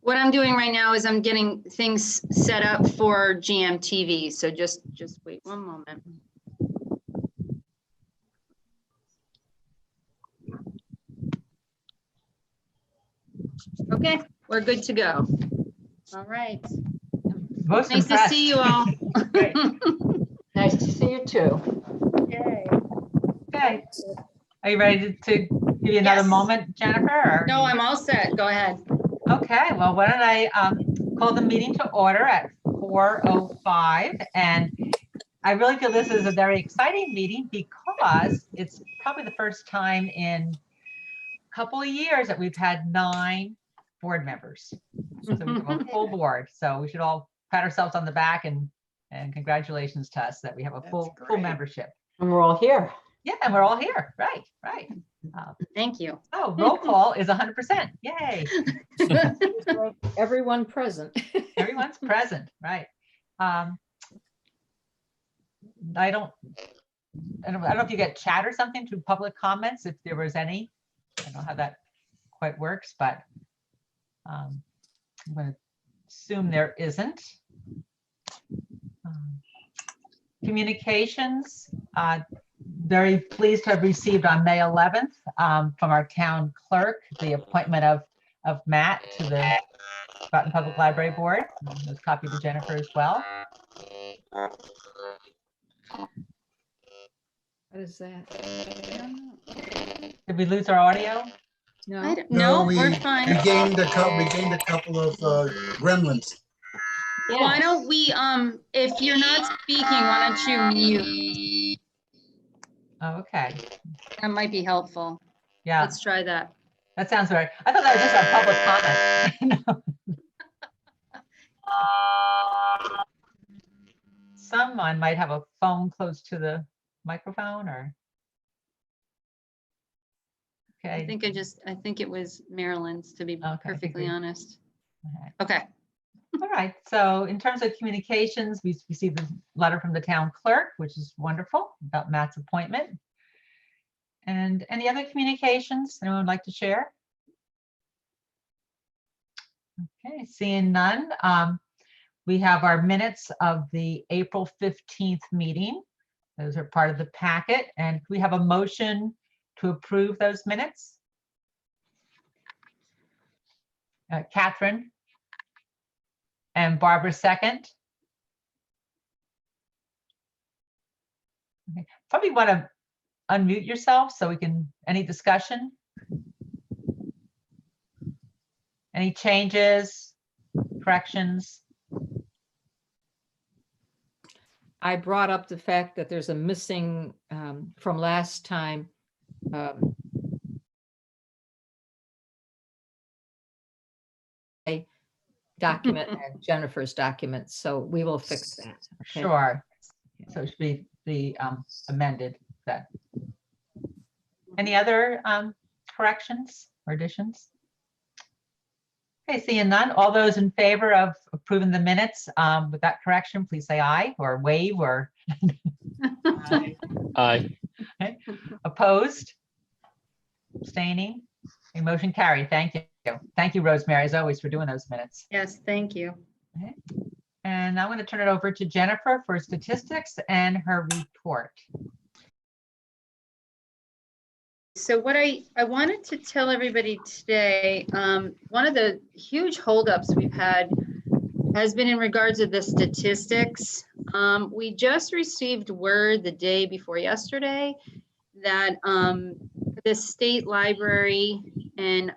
What I'm doing right now is I'm getting things set up for GMTV. So just wait one moment. Okay, we're good to go. All right. Most Nice impressed. to see you all. Great. Nice to see you too. Yay. Okay. Are you ready to give you another Yes. moment, Jennifer? Or? No, I'm all set. Go ahead. Okay, well, why don't I call the meeting to order at 4:05. And I really feel this is a very exciting meeting because it's probably the first time in a couple of years that we've had 9 board members. So we have a full board. So we should all pat ourselves on the back and congratulations to us that we have a full membership. And we're all here. Yeah, and we're all here. Right. Thank you. Oh, roll call is 100%. Yay. Everyone present. Everyone's present, right? I don't know if you get chat or something to public comments, if there was any. I don't know how that quite works, but I'm going to assume there isn't. Communications, very pleased to have received on May 11th from our town clerk, the appointment of Matt to the Groton Public Library Board. There's a copy to Jennifer as well. What is that? Did we lose our audio? No. No, we we're fine. gained a couple of gremlins. Why don't we, if you're not speaking, why don't you mute? Oh, okay. That might be helpful. Yeah, Let's try that. that sounds right. I thought that was just our public comment. Someone might have a phone close to the microphone or. Okay. I think it was Marilyn's, to be Okay, I think perfectly we- honest. Okay. Okay. All right, so in terms of communications, we received a letter from the town clerk, which is wonderful, about Matt's appointment. And any other communications anyone would like to share? Okay, seeing none. We have our minutes of the April 15th meeting. Those are part of the packet, and we have a motion to approve those minutes. Catherine? And Barbara second. Okay. Probably want to unmute yourself so we can, any discussion? Any changes, corrections? I brought up the fact that there's a missing from last time. A document and Jennifer's document, so we will fix that. Okay? Sure. So it should be amended that. Any other corrections or additions? Okay, seeing none. All those in favor of approving the minutes with that correction, please say aye or wave or. Aye. Okay. Opposed? Abstaining? A motion carried. Thank you. Thank you, Rosemary, as always, for doing those minutes. Yes, thank you. Okay. And I'm going to turn it over to Jennifer for statistics and her report. So what I wanted to tell everybody today, one of the huge holdups we've had has been in regards to the statistics. We just received word the day before yesterday that the state library and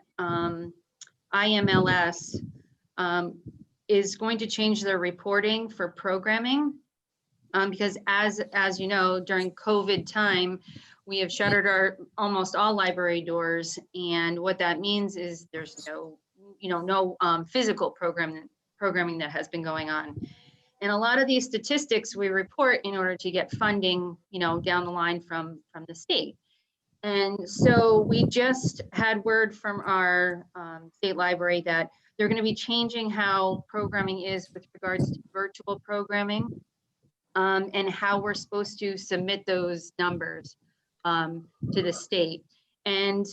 IMLS is going to change their reporting for programming because as you know, during COVID time, we have shuttered our almost all library doors, and what that means is there's no physical programming that has been going on. And a lot of these statistics we report in order to get funding, down the line from the state. And so we just had word from our state library that they're going to be changing how programming is with regards to virtual programming and how we're supposed to submit those numbers to the state. And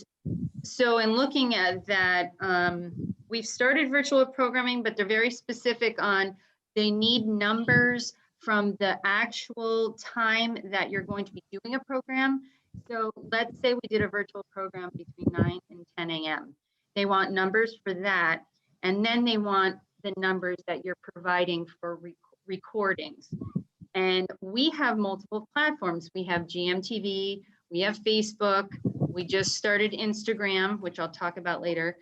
so in looking at that, we've started virtual programming, but they're very specific on, they need numbers from the actual time that you're going to be doing a program. So let's say we did a virtual program between 9 and 10 a.m. They want numbers for that. And then they want the numbers that you're providing for recordings. And we have multiple platforms. We have GMTV, we have Facebook, we just started Instagram, which I'll talk about later.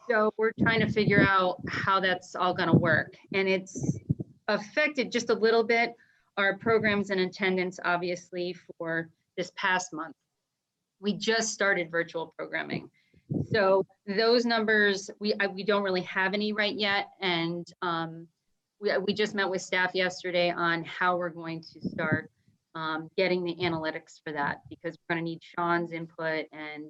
So we're trying to figure out how that's all going to work. And it's affected just a little bit our programs and attendance, obviously, for this past month. We just started virtual programming. So those numbers, we don't really have any right yet. And we just met with staff yesterday on how we're going to start getting the analytics for that, because we're going to need Sean's input and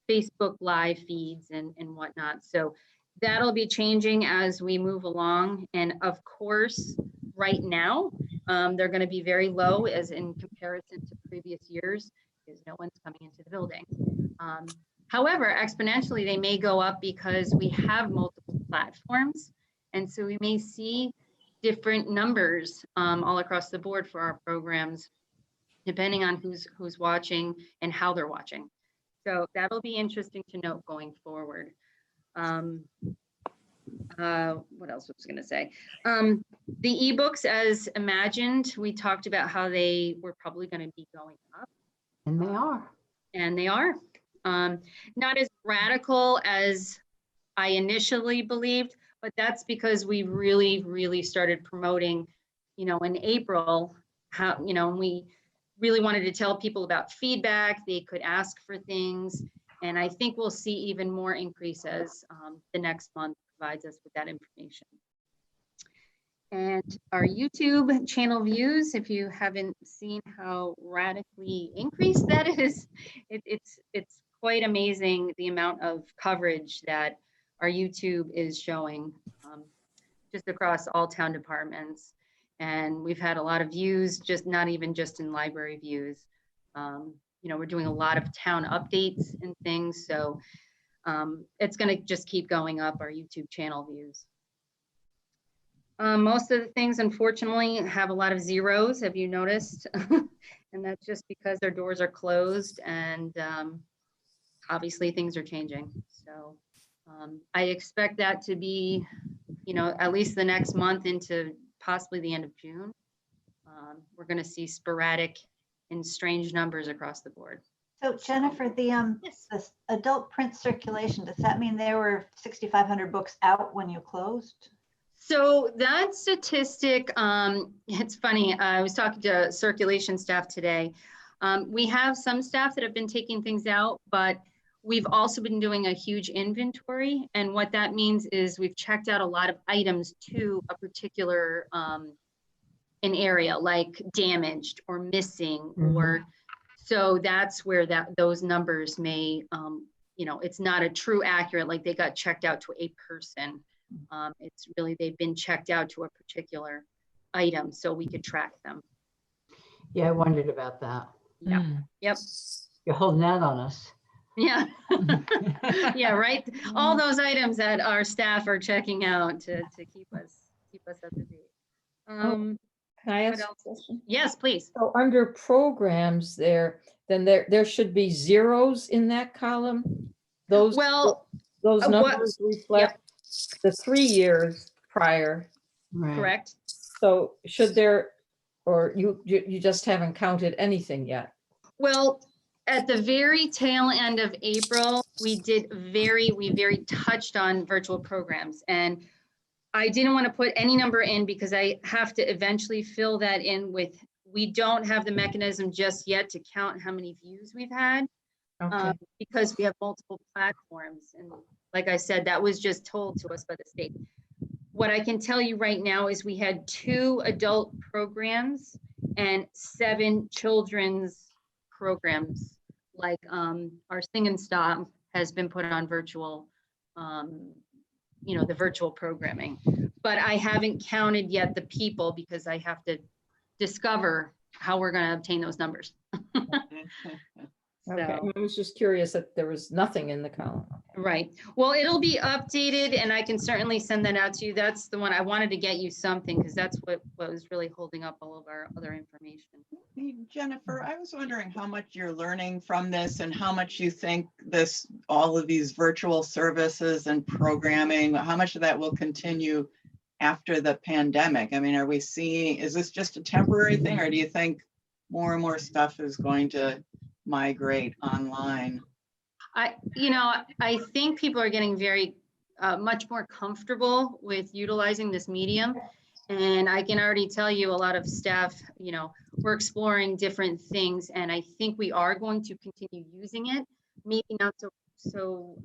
Facebook live feeds and whatnot. So that'll be changing as we move along. And of course, right now, they're going to be very low as in comparison to previous years, because no one's coming into the building. However, exponentially, they may go up because we have multiple platforms. And so we may see different numbers all across the board for our programs, depending on who's watching and how they're watching. So that'll be interesting to note going forward. What else was I going to say? The ebooks, as imagined, we talked about how they were probably going to be going up. And they are. And they are. Not as radical as I initially believed, but that's because we really started promoting, in April, how, we really wanted to tell people about feedback. They could ask for things. And I think we'll see even more increase as the next month provides us with that information. And our YouTube channel views, if you haven't seen how radically increased that is, it's quite amazing the amount of coverage that our YouTube is showing just across all town departments. And we've had a lot of views, not even just in library views. We're doing a lot of town updates and things. So it's going to just keep going up, our YouTube channel views. Most of the things, unfortunately, have a lot of zeros, have you noticed? And that's just because their doors are closed and obviously things are changing. So I expect that to be, at least the next month into possibly the end of June. We're going to see sporadic and strange numbers across the board. So Jennifer, the adult print circulation, does that mean there were 6,500 books out when you closed? So that statistic, it's funny, I was talking to circulation staff today. We have some staff that have been taking things out, but we've also been doing a huge inventory. And what that means is we've checked out a lot of items to a particular an area, like damaged or missing, or so that's where those numbers may, it's not a true accurate, like they got checked out to a person. It's really, they've been checked out to a particular item so we could track them. Yeah, I wondered about that. Yeah. Yep. You're holding that on us. Yeah. Yeah, right. All those items that our staff are checking out to keep us up to date. Can I What ask a else? question? Yes, please. So under programs there should be zeros in that column. Those Well, those what- numbers reflect the 3 years prior. Right. correct. So should there, or you just haven't counted anything yet? Well, at the very tail end of April, we very touched on virtual programs, and I didn't want to put any number in because I have to eventually fill that in with, we don't have the mechanism just yet to count how many views we've had Okay. because we have multiple platforms. And like I said, that was just told to us by the state. What I can tell you right now is we had 2 adult programs and 7 children's programs. Like our Sing and Stop has been put on virtual, the virtual programming. But I haven't counted yet the people because I have to discover how we're going to obtain those numbers. Okay, So, I was just curious that there was nothing in the column. right. Well, it'll be updated and I can certainly send that out to you. That's the one I wanted to get you something because that's what was really holding up all of our other information. Hey, Jennifer, I was wondering how much you're learning from this and how much you think this, all of these virtual services and programming, how much of that will continue after the pandemic? I mean, are we seeing, is this just a temporary thing or do you think more and more stuff is going to migrate online? I think people are getting very much more comfortable with utilizing this medium. And I can already tell you a lot of staff, we're exploring different things and I think we are going to continue using it. Maybe not so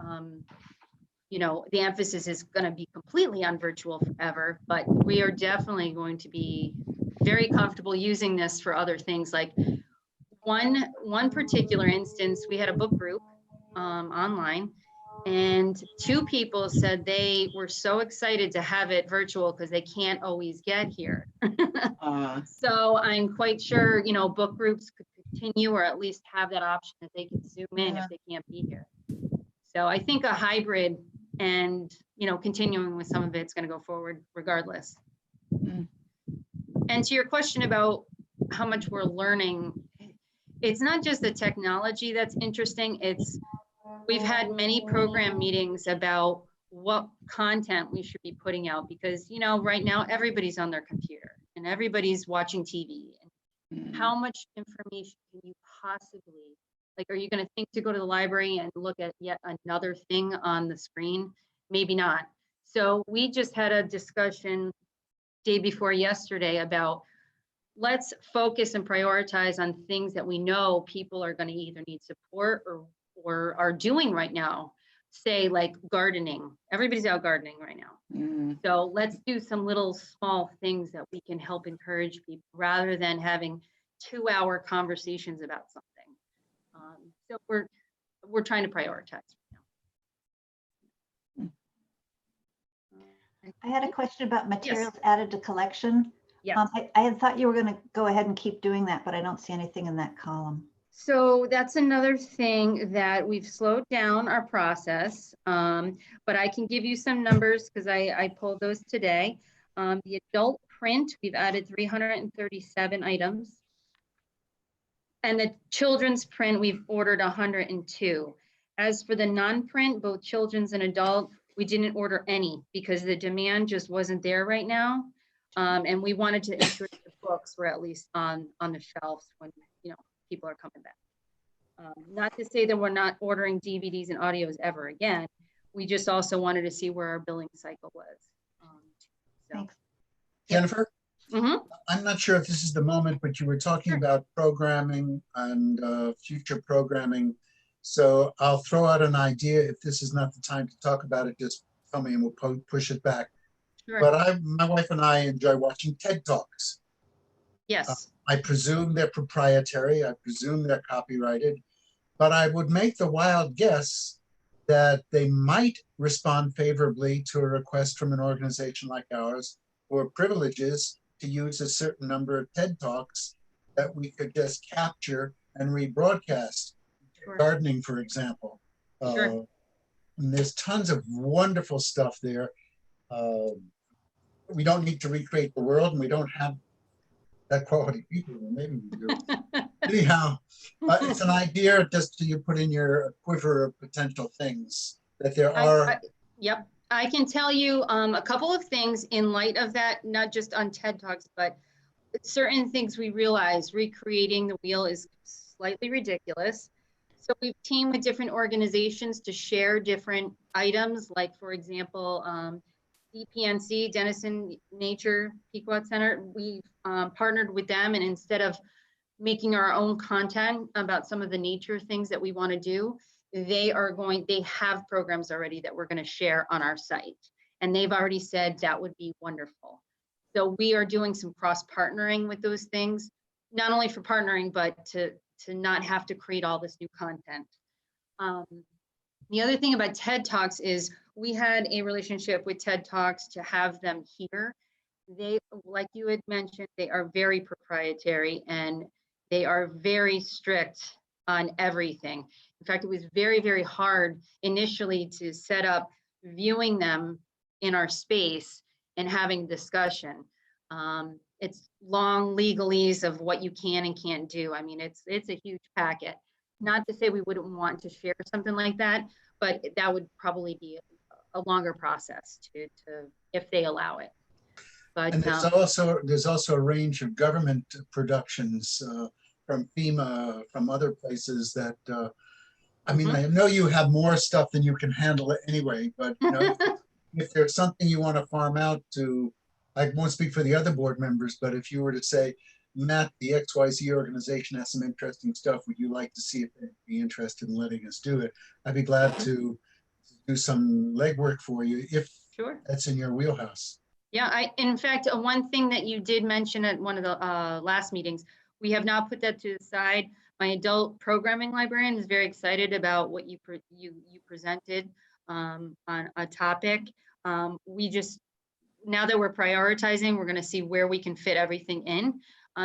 the emphasis is going to be completely on virtual forever, but we are definitely going to be very comfortable using this for other things. Like one particular instance, we had a book group online and 2 people said they were so excited to have it virtual because they can't always get here. So I'm quite sure, book groups could continue or at least have that option that they can zoom in if they can't be here. So I think a hybrid and, continuing with some of it's going to go forward regardless. Mm. And to your question about how much we're learning, it's not just the technology that's interesting. We've had many program meetings about what content we should be putting out because, right now everybody's on their computer and everybody's watching TV. And how much information can you possibly, are you going to think to go to the library and look at yet another thing on the screen? Maybe not. So we just had a discussion day before yesterday about let's focus and prioritize on things that we know people are going to either need support or are doing right now. Say like gardening. Everybody's out gardening right now. So let's do some little small things that we can help encourage people rather than having 2-hour conversations about something. So we're trying to prioritize right now. I had a question about materials added to collection. Yes. I had thought you were going to go ahead and keep doing that, but I don't see anything in that column. So that's another thing that we've slowed down our process, but I can give you some numbers because I pulled those today. The adult print, we've added 337 items. And the children's print, we've ordered 102. As for the non-print, both children's and adult, we didn't order any because the demand just wasn't there right now. And we wanted to ensure that the books were at least on the shelves when people are coming back. Not to say that we're not ordering DVDs and audios ever again. We just also wanted to see where our billing cycle was. Thanks. Jennifer, Mm-hmm. I'm not sure if this is the moment, but you were talking about programming and future programming. So I'll throw out an idea. If this is not the time to talk about it, just tell me and we'll push it back. Sure. But my wife and I enjoy watching TED Talks. Yes. I presume they're proprietary. I presume they're copyrighted. But I would make the wild guess that they might respond favorably to a request from an organization like ours for privileges to use a certain number of TED Talks that we could just capture and rebroadcast. Sure. Gardening, for example. Sure. And there's tons of wonderful stuff there. We don't need to recreate the world, and we don't have that quality people. Well, maybe we do. Anyhow, it's an idea just to you put in your quiver of potential things that there are. Yep. I can tell you a couple of things in light of that, not just on TED Talks, but certain things we realize recreating the wheel is slightly ridiculous. So we've teamed with different organizations to share different items, like for example, DPNC, Denison Nature Pequot Center. We've partnered with them, and instead of making our own content about some of the nature things that we want to do, they have programs already that we're going to share on our site. And they've already said that would be wonderful. So we are doing some cross partnering with those things, not only for partnering, but to not have to create all this new content. The other thing about TED Talks is we had a relationship with TED Talks to have them here. They, like you had mentioned, they are very proprietary and they are very strict on everything. In fact, it was very, very hard initially to set up viewing them in our space and having discussion. It's long legalese of what you can and can't do. I mean, it's a huge packet. Not to say we wouldn't want to share something like that, but that would probably be a longer process to if they allow it. But And there's also a range of government productions from FEMA, from other places that, I mean, I know you have more stuff than you can handle anyway, but you know, if there's something you want to farm out to, I won't speak for the other board members, but if you were to say, Matt, the XYZ organization has some interesting stuff, would you like to see if they'd be interested in letting us do it? I'd be glad to do some legwork for you if sure. that's in your wheelhouse. Yeah, in fact, one thing that you did mention at one of the last meetings, we have not put that to the side. My adult programming librarian is very excited about what you presented on a topic. We just, now that we're prioritizing, we're going to see where we can fit everything in,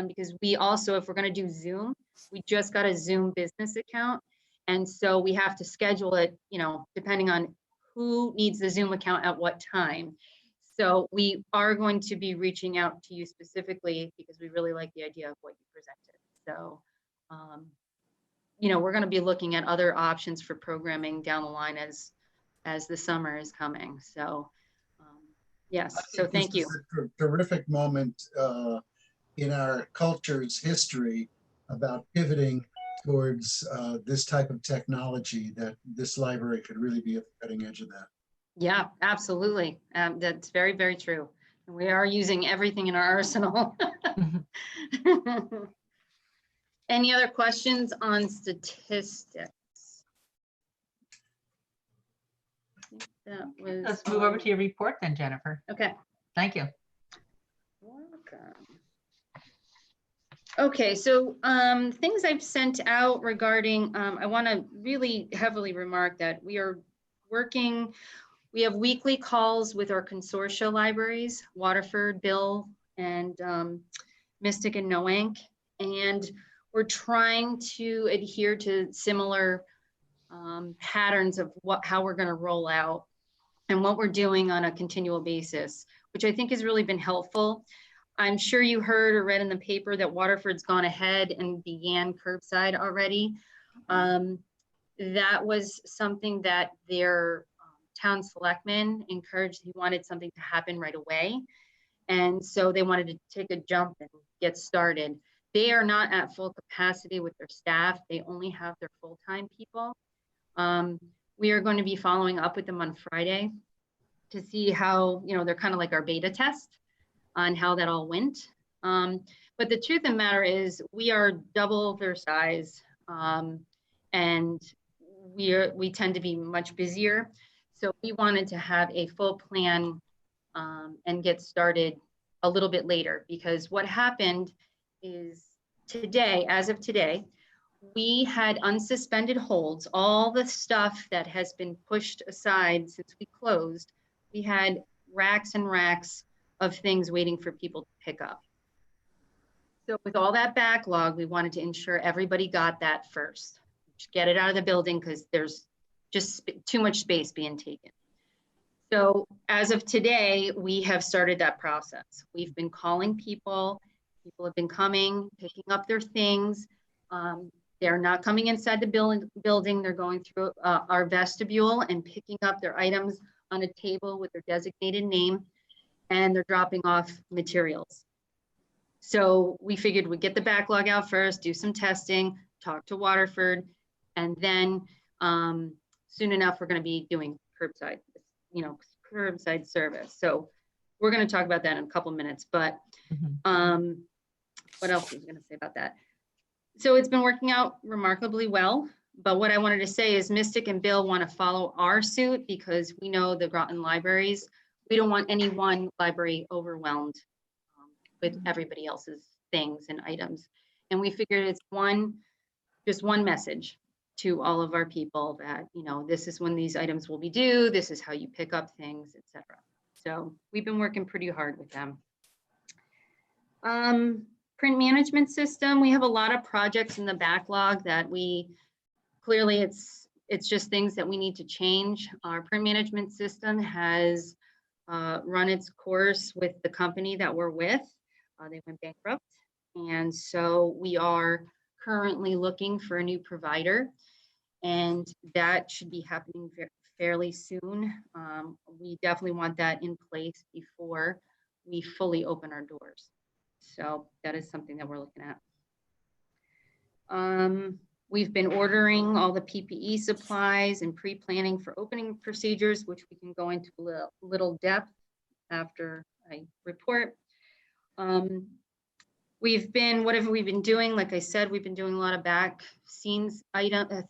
because we also, if we're going to do Zoom, we just got a Zoom business account. And so we have to schedule it, you know, depending on who needs the Zoom account at what time. So we are going to be reaching out to you specifically because we really like the idea of what you presented. So, you know, we're going to be looking at other options for programming down the line as the summer is coming. So, yes, so thank you. This is a terrific moment in our culture's history about pivoting towards this type of technology, that this library could really be at the cutting edge of that. Yeah, absolutely. That's very, very true. We are using everything in our arsenal. Any other questions on statistics? That was, Let's move over to your report then, Jennifer. okay. Thank you. Welcome. Okay, so things I've sent out regarding, I want to really heavily remark that we are working. We have weekly calls with our consortia libraries, Waterford, Bill, and Mystic and Noank, and we're trying to adhere to similar patterns of how we're going to roll out and what we're doing on a continual basis, which I think has really been helpful. I'm sure you heard or read in the paper that Waterford's gone ahead and began curbside already. That was something that their town selectmen encouraged. He wanted something to happen right away. And so they wanted to take a jump and get started. They are not at full capacity with their staff. They only have their full-time people. We are going to be following up with them on Friday to see how, you know, they're kind of like our beta test on how that all went. But the truth of the matter is we are double their size, and we tend to be much busier. So we wanted to have a full plan and get started a little bit later, because what happened is today, as of today, we had unsuspended holds. All the stuff that has been pushed aside since we closed, we had racks and racks of things waiting for people to pick up. So with all that backlog, we wanted to ensure everybody got that first. Just get it out of the building because there's just too much space being taken. So as of today, we have started that process. We've been calling people. People have been coming, picking up their things. They're not coming inside the building. They're going through our vestibule and picking up their items on a table with their designated name, and they're dropping off materials. So we figured we'd get the backlog out first, do some testing, talk to Waterford, and then soon enough, we're going to be doing curbside, you know, curbside service. So we're going to talk about that in a couple of minutes, but what else was I going to say about that? So it's been working out remarkably well, but what I wanted to say is Mystic and Bill want to follow our suit because we know the Groton libraries. We don't want any one library overwhelmed with everybody else's things and items. And we figured it's just one message to all of our people that, you know, this is when these items will be due, this is how you pick up things, etc. So we've been working pretty hard with them. Print management system, we have a lot of projects in the backlog that we clearly it's just things that we need to change. Our print management system has run its course with the company that we're with. They went bankrupt. And so we are currently looking for a new provider, and that should be happening fairly soon. We definitely want that in place before we fully open our doors. So that is something that we're looking at. We've been ordering all the PPE supplies and pre-planning for opening procedures, which we can go into a little depth after I report. What have we been doing? Like I said, we've been doing a lot of back scenes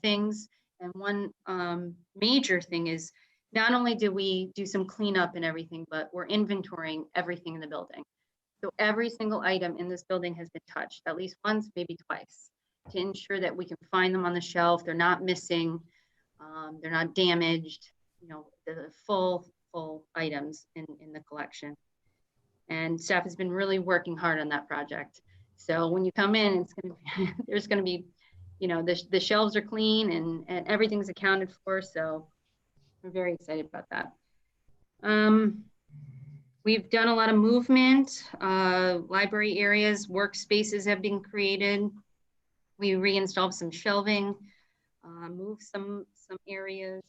things. And one major thing is not only do we do some cleanup and everything, but we're inventorying everything in the building. So every single item in this building has been touched at least once, maybe twice, to ensure that we can find them on the shelf. They're not missing, they're not damaged, you know, the full items in the collection. And staff has been really working hard on that project. So when you come in, it's going to be, there's going to be, you know, the shelves are clean and everything's accounted for. So we're very excited about that. We've done a lot of movement, library areas, workspaces have been created. We reinstalled some shelving, moved some areas.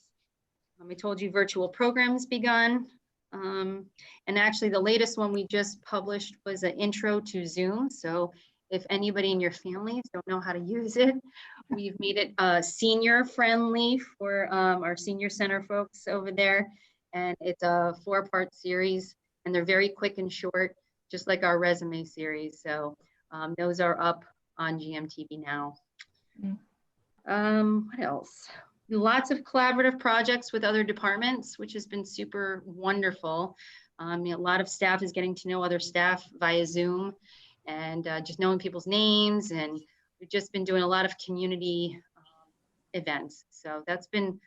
I told you virtual programs begun. And actually the latest one we just published was an intro to Zoom. So if anybody in your families don't know how to use it, we've made it senior friendly for our senior center folks over there. And it's a 4-part series and they're very quick and short, just like our resume series. So those are up on GMTV now. What else? Lots of collaborative projects with other departments, which has been super wonderful. A lot of staff is getting to know other staff via Zoom and just knowing people's names. And we've just been doing a lot of community events. So that's been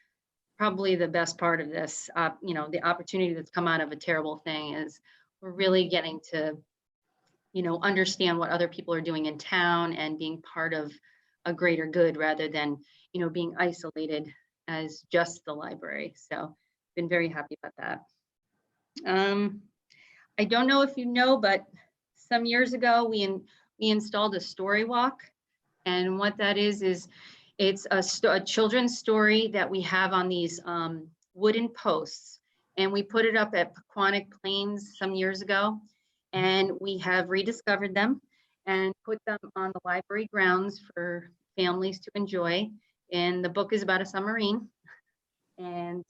probably the best part of this. You know, the opportunity that's come out of a terrible thing is we're really getting to, you know, understand what other people are doing in town and being part of a greater good rather than, you know, being isolated as just the library. So been very happy about that. I don't know if you know, but some years ago we installed a story walk, and what that is it's a children's story that we have on these wooden posts, and we put it up at Pequannock Plains some years ago, and we have rediscovered them and put them on the library grounds for families to enjoy. And the book is about a submarine. And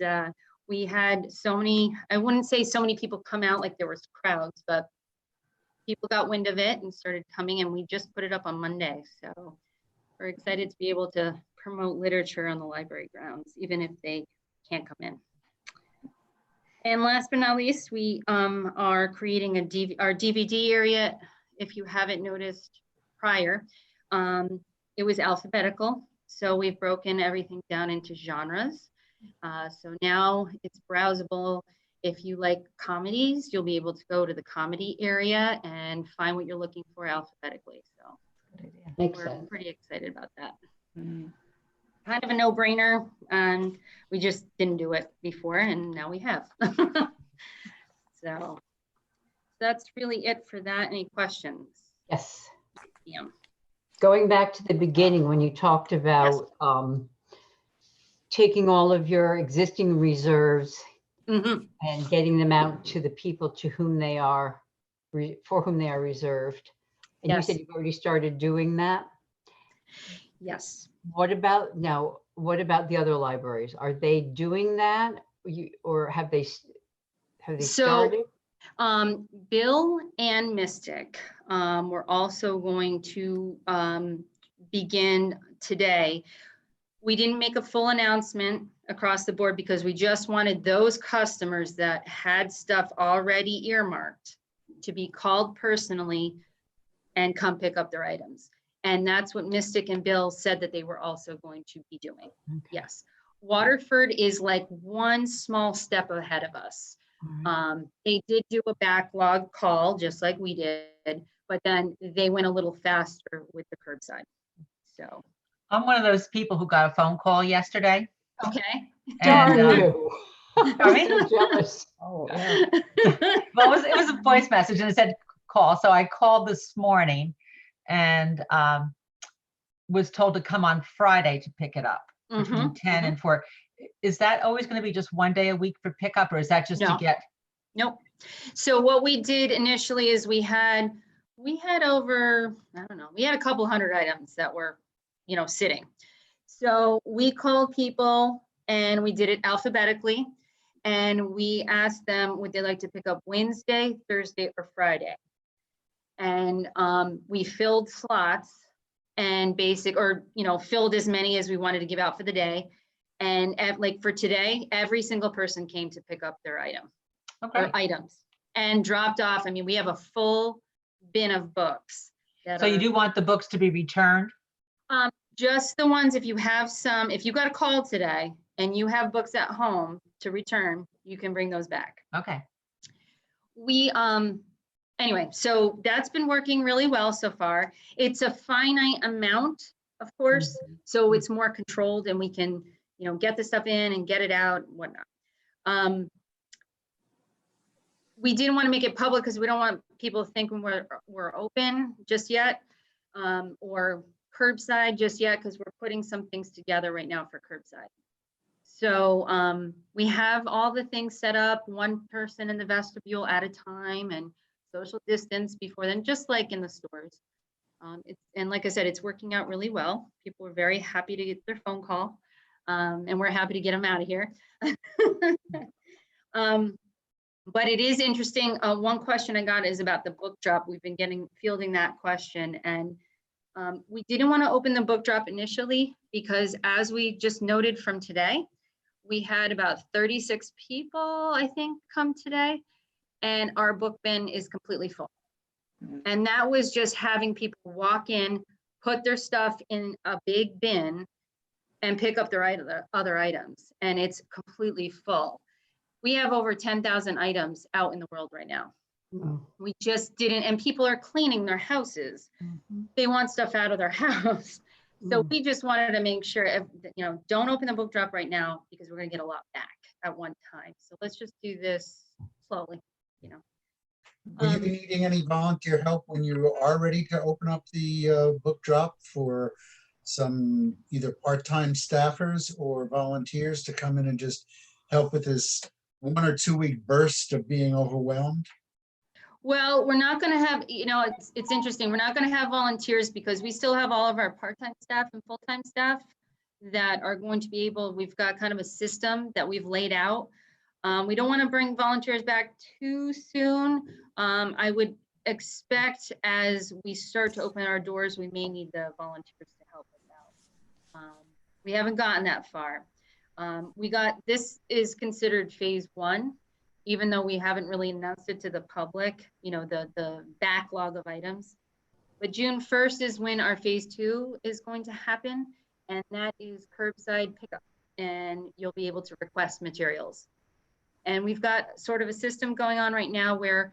we had so many, I wouldn't say so many people come out like there was crowds, but people got wind of it and started coming, and we just put it up on Monday. So we're excited to be able to promote literature on the library grounds, even if they can't come in. And last but not least, we are creating our DVD area. If you haven't noticed prior, it was alphabetical. So we've broken everything down into genres. So now it's browsable. If you like comedies, you'll be able to go to the comedy area and find what you're looking for alphabetically. So Makes we're sense. pretty excited about that. Kind of a no-brainer, and we just didn't do it before, and now we have. So that's really it for that. Any questions? Yes. Yeah. Going back to the beginning when you talked about taking all of your existing reserves and getting them out to the people to whom they are, for whom they are reserved. And you said you've already started doing that? Yes. What about the other libraries? Are they doing that? Or have they started? Bill and Mystic, we're also going to begin today. We didn't make a full announcement across the board because we just wanted those customers that had stuff already earmarked to be called personally and come pick up their items. And that's what Mystic and Bill said that they were also going to be doing. Okay. Yes. Waterford is like one small step ahead of us. They did do a backlog call just like we did, but then they went a little faster with the curbside. So I'm one of those people who got a phone call yesterday. Okay. And, Darn you. Pardon So me? jealous. Oh, yeah. Well, it was a voice message and it said call. So I called this morning and was told to come on Friday to pick it up between 10 and 4. Is that always going to be just one day a week for pickup, or is that just to No. get? Nope. So what we did initially is we had over, I don't know, we had a couple hundred items that were, sitting. So we called people and we did it alphabetically. And we asked them, would they like to pick up Wednesday, Thursday, or Friday? And we filled slots and filled as many as we wanted to give out for the day. And like for today, every single person came to pick up their item. Okay. Or items and dropped off. I mean, we have a full bin of books. So you do want the books to be returned? Just the ones, if you got a call today and you have books at home to return, you can bring those back. Okay. Anyway, so that's been working really well so far. It's a finite amount, of course, so it's more controlled and we can, get the stuff in and get it out and whatnot. We didn't want to make it public because we don't want people thinking we're open just yet, or curbside just yet, because we're putting some things together right now for curbside. So we have all the things set up, one person in the vestibule at a time and social distance before then, just like in the stores. And like I said, it's working out really well. People are very happy to get their phone call, and we're happy to get them out of here. But it is interesting. One question I got is about the book drop. We've been fielding that question, and we didn't want to open the book drop initially because, as we just noted from today, we had about 36 people, I think, come today, and our book bin is completely full. And that was just having people walk in, put their stuff in a big bin, and pick up their other items, and it's completely full. We have over 10,000 items out in the world right now. We just didn't, and people are cleaning their houses. They want stuff out of their house. So we just wanted to make sure, don't open the book drop right now because we're going to get a lot back at one time. So let's just do this slowly, Will you be needing any volunteer help when you are ready to open up the book drop for some either part-time staffers or volunteers to come in and just help with this 1 or 2 week burst of being overwhelmed? Well, we're not going to have, it's interesting. We're not going to have volunteers because we still have all of our part-time staff and full-time staff that are going to be able, we've got kind of a system that we've laid out. We don't want to bring volunteers back too soon. I would expect as we start to open our doors, we may need the volunteers to help us out. We haven't gotten that far. This is considered phase 1, even though we haven't really announced it to the public, the backlog of items. But June 1st is when our phase 2 is going to happen, and that is curbside pickup, and you'll be able to request materials. And we've got sort of a system going on right now where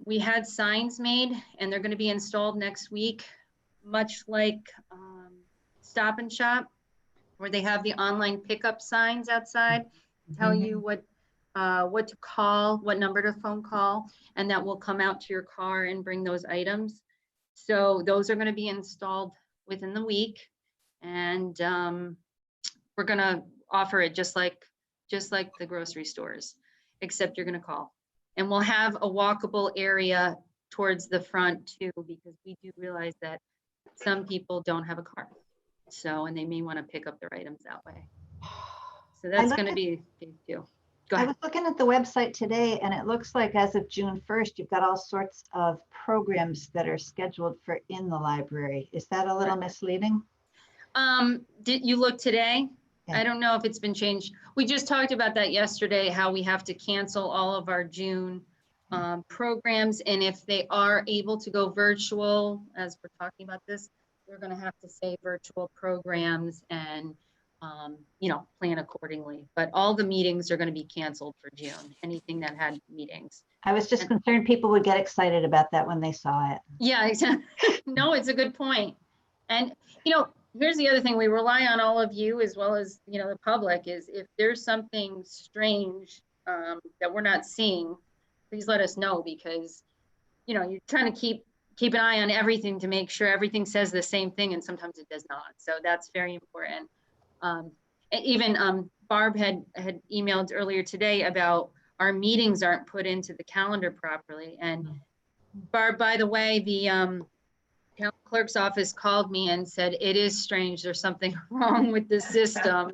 we had signs made, and they're going to be installed next week, much like Stop and Shop, where they have the online pickup signs outside, tell you what to call, what number to phone call, and that will come out to your car and bring those items. So those are going to be installed within the week, and we're going to offer it just like the grocery stores, except you're going to call. And we'll have a walkable area towards the front too, because we do realize that some people don't have a car. So, and they may want to pick up their items that way. So that's going to be phase 2. Go I ahead. was looking at the website today and it looks like as of June 1st, you've got all sorts of programs that are scheduled for in the library. Is that a little misleading? Did you look today? Yeah. I don't know if it's been changed. We just talked about that yesterday, how we have to cancel all of our June programs. And if they are able to go virtual, as we're talking about this, we're going to have to say virtual programs and, plan accordingly. But all the meetings are going to be canceled for June, anything that had meetings. I was just concerned people would get excited about that when they saw it. Yeah, exactly. No, it's a good point. And, here's the other thing, we rely on all of you as well as, you know, the public, is if there's something strange that we're not seeing, please let us know, because, you know, you're trying to keep an eye on everything to make sure everything says the same thing, and sometimes it does not. So that's very important. Even Barb had emailed earlier today about our meetings aren't put into the calendar properly. And Barb, by the way, the town clerk's office called me and said, it is strange, there's something wrong with the system.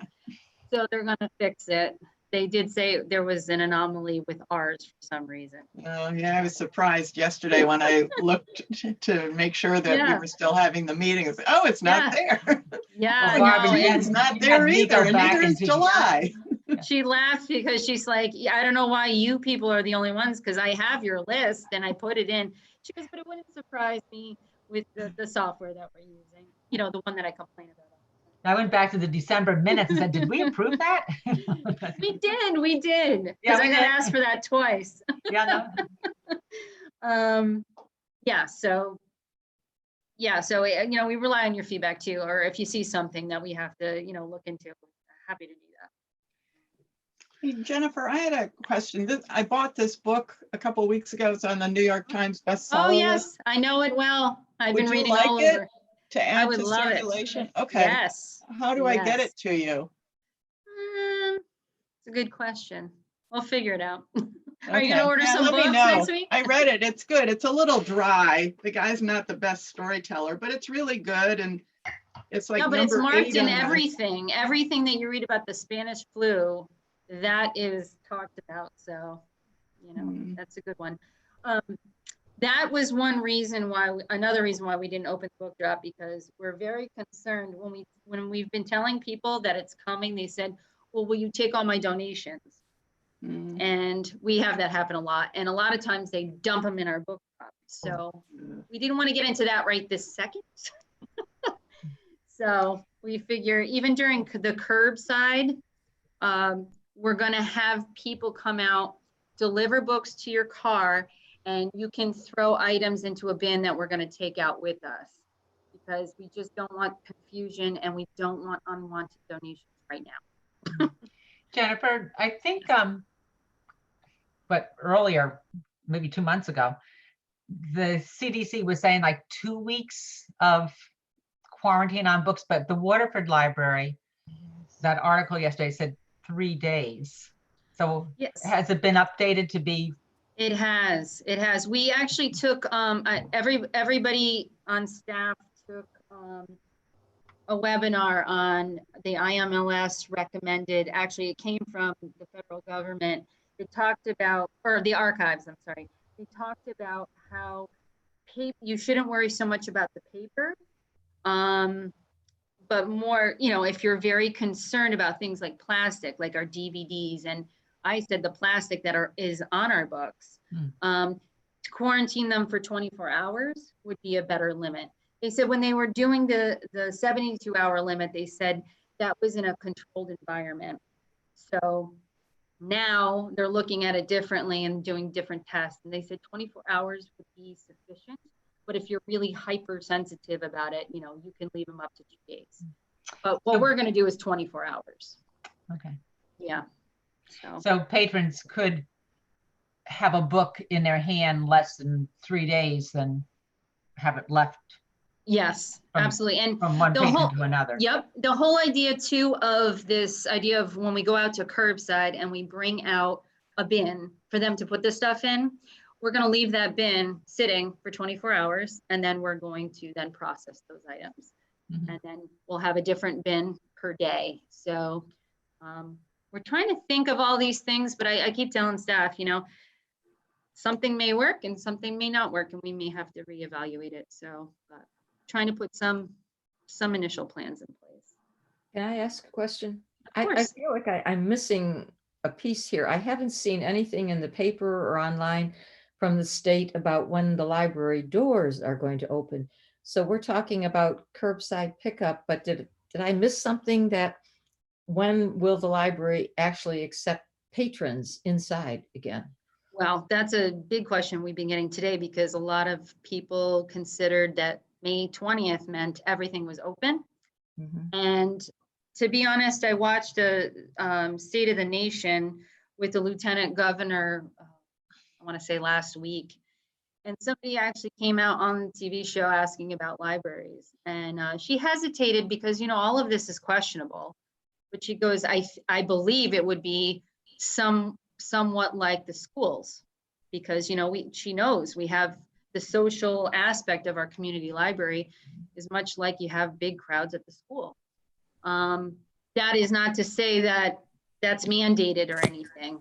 So they're gonna fix it. They did say there was an anomaly with ours for some reason. Oh, yeah, I was surprised yesterday when I looked to make sure that we Yeah. were still having the meeting. It's like, oh, it's not there. Yeah, Well, Barb, no, you Gee, had- it's not you there had me go either, and back neither is and figure- July. she laughed because she's like, yeah, I don't know why you people are the only ones, because I have your list and I put it in. She goes, but it wouldn't surprise me with the software that we're using, you know, the one that I complain about. I went back to the December minutes and said, did we approve that? We did, Yeah, because I we got did. asked for that twice. Yeah, no. Yeah, so, you know, we rely on your feedback too, or if you see something that we have to, you know, look into, happy to do that. Hey, Jennifer, I had a question. I bought this book a couple of weeks ago. It's on the New York Times bestseller Oh, list. yes, I know it well. I've Would been you reading like all it over. to I add would to love it. circulation? Okay. Yes. How do I get Yes. it to you? It's a good question. We'll figure it out. Are you Okay. gonna order Yeah, some let me books know. next week? I read it. It's good. It's a little dry. The guy's not the best storyteller, but it's really good. And it's like No, but it's number marked 8 in on the- everything. Everything that you read about the Spanish flu, that is talked about. So, you know, Hmm. that's a good one. That was one reason why, another reason why we didn't open the book drop, because we're very concerned when we've been telling people that it's coming, they said, well, will you take all my donations? Hmm. And we have that happen a lot. And a lot of times they dump them in our book drop. So we didn't want to get into that right this second. So we figure even during the curbside, we're going to have people come out, deliver books to your car, and you can throw items into a bin that we're going to take out with us, because we just don't want confusion and we don't want unwanted donations right now. Jennifer, I think, but earlier, maybe 2 months ago, the CDC was saying like 2 weeks of quarantine on books, but the Waterford Library, that article yesterday said 3 days. So Yes. has it been updated to be? It has. We actually took, everybody on staff took a webinar on the IMLS recommended, actually it came from the federal government. It talked about, or the archives, I'm sorry. They talked about how you shouldn't worry so much about the paper, but more, you know, if you're very concerned about things like plastic, like our DVDs, and I said the plastic that is on our books, to quarantine them for 24 hours would be a better limit. They said when they were doing the 72-hour limit, they said that was in a controlled environment. So now they're looking at it differently and doing different tests. And they said 24 hours would be sufficient. But if you're really hypersensitive about it, you know, you can leave them up to 2 days. But what we're going to do is 24 hours. Okay. Yeah. So patrons could have a book in their hand less than 3 days, then have it left. Yes, absolutely. And from one the patron whole, to another. Yep. The whole idea too of this idea of when we go out to curbside and we bring out a bin for them to put this stuff in, we're going to leave that bin sitting for 24 hours, and then we're going to then process those items. Mhm. And then we'll have a different bin per day. So we're trying to think of all these things, but I keep telling staff, you know, something may work and something may not work, and we may have to reevaluate it. So trying to put some initial plans in place. Can I ask a question? Of I course. feel like I'm missing a piece here. I haven't seen anything in the paper or online from the state about when the library doors are going to open. So we're talking about curbside pickup, but did I miss something? That when will the library actually accept patrons inside again? Well, that's a big question we've been getting today, because a lot of people considered that May 20th meant everything was open. Mhm. And to be honest, I watched a State of the Nation with the Lieutenant Governor, I want to say last week. And somebody actually came out on the TV show asking about libraries. And she hesitated because, all of this is questionable. But she goes, I believe it would be somewhat like the schools. Because, she knows we have the social aspect of our community library is much like you have big crowds at the school. That is not to say that that's mandated or anything,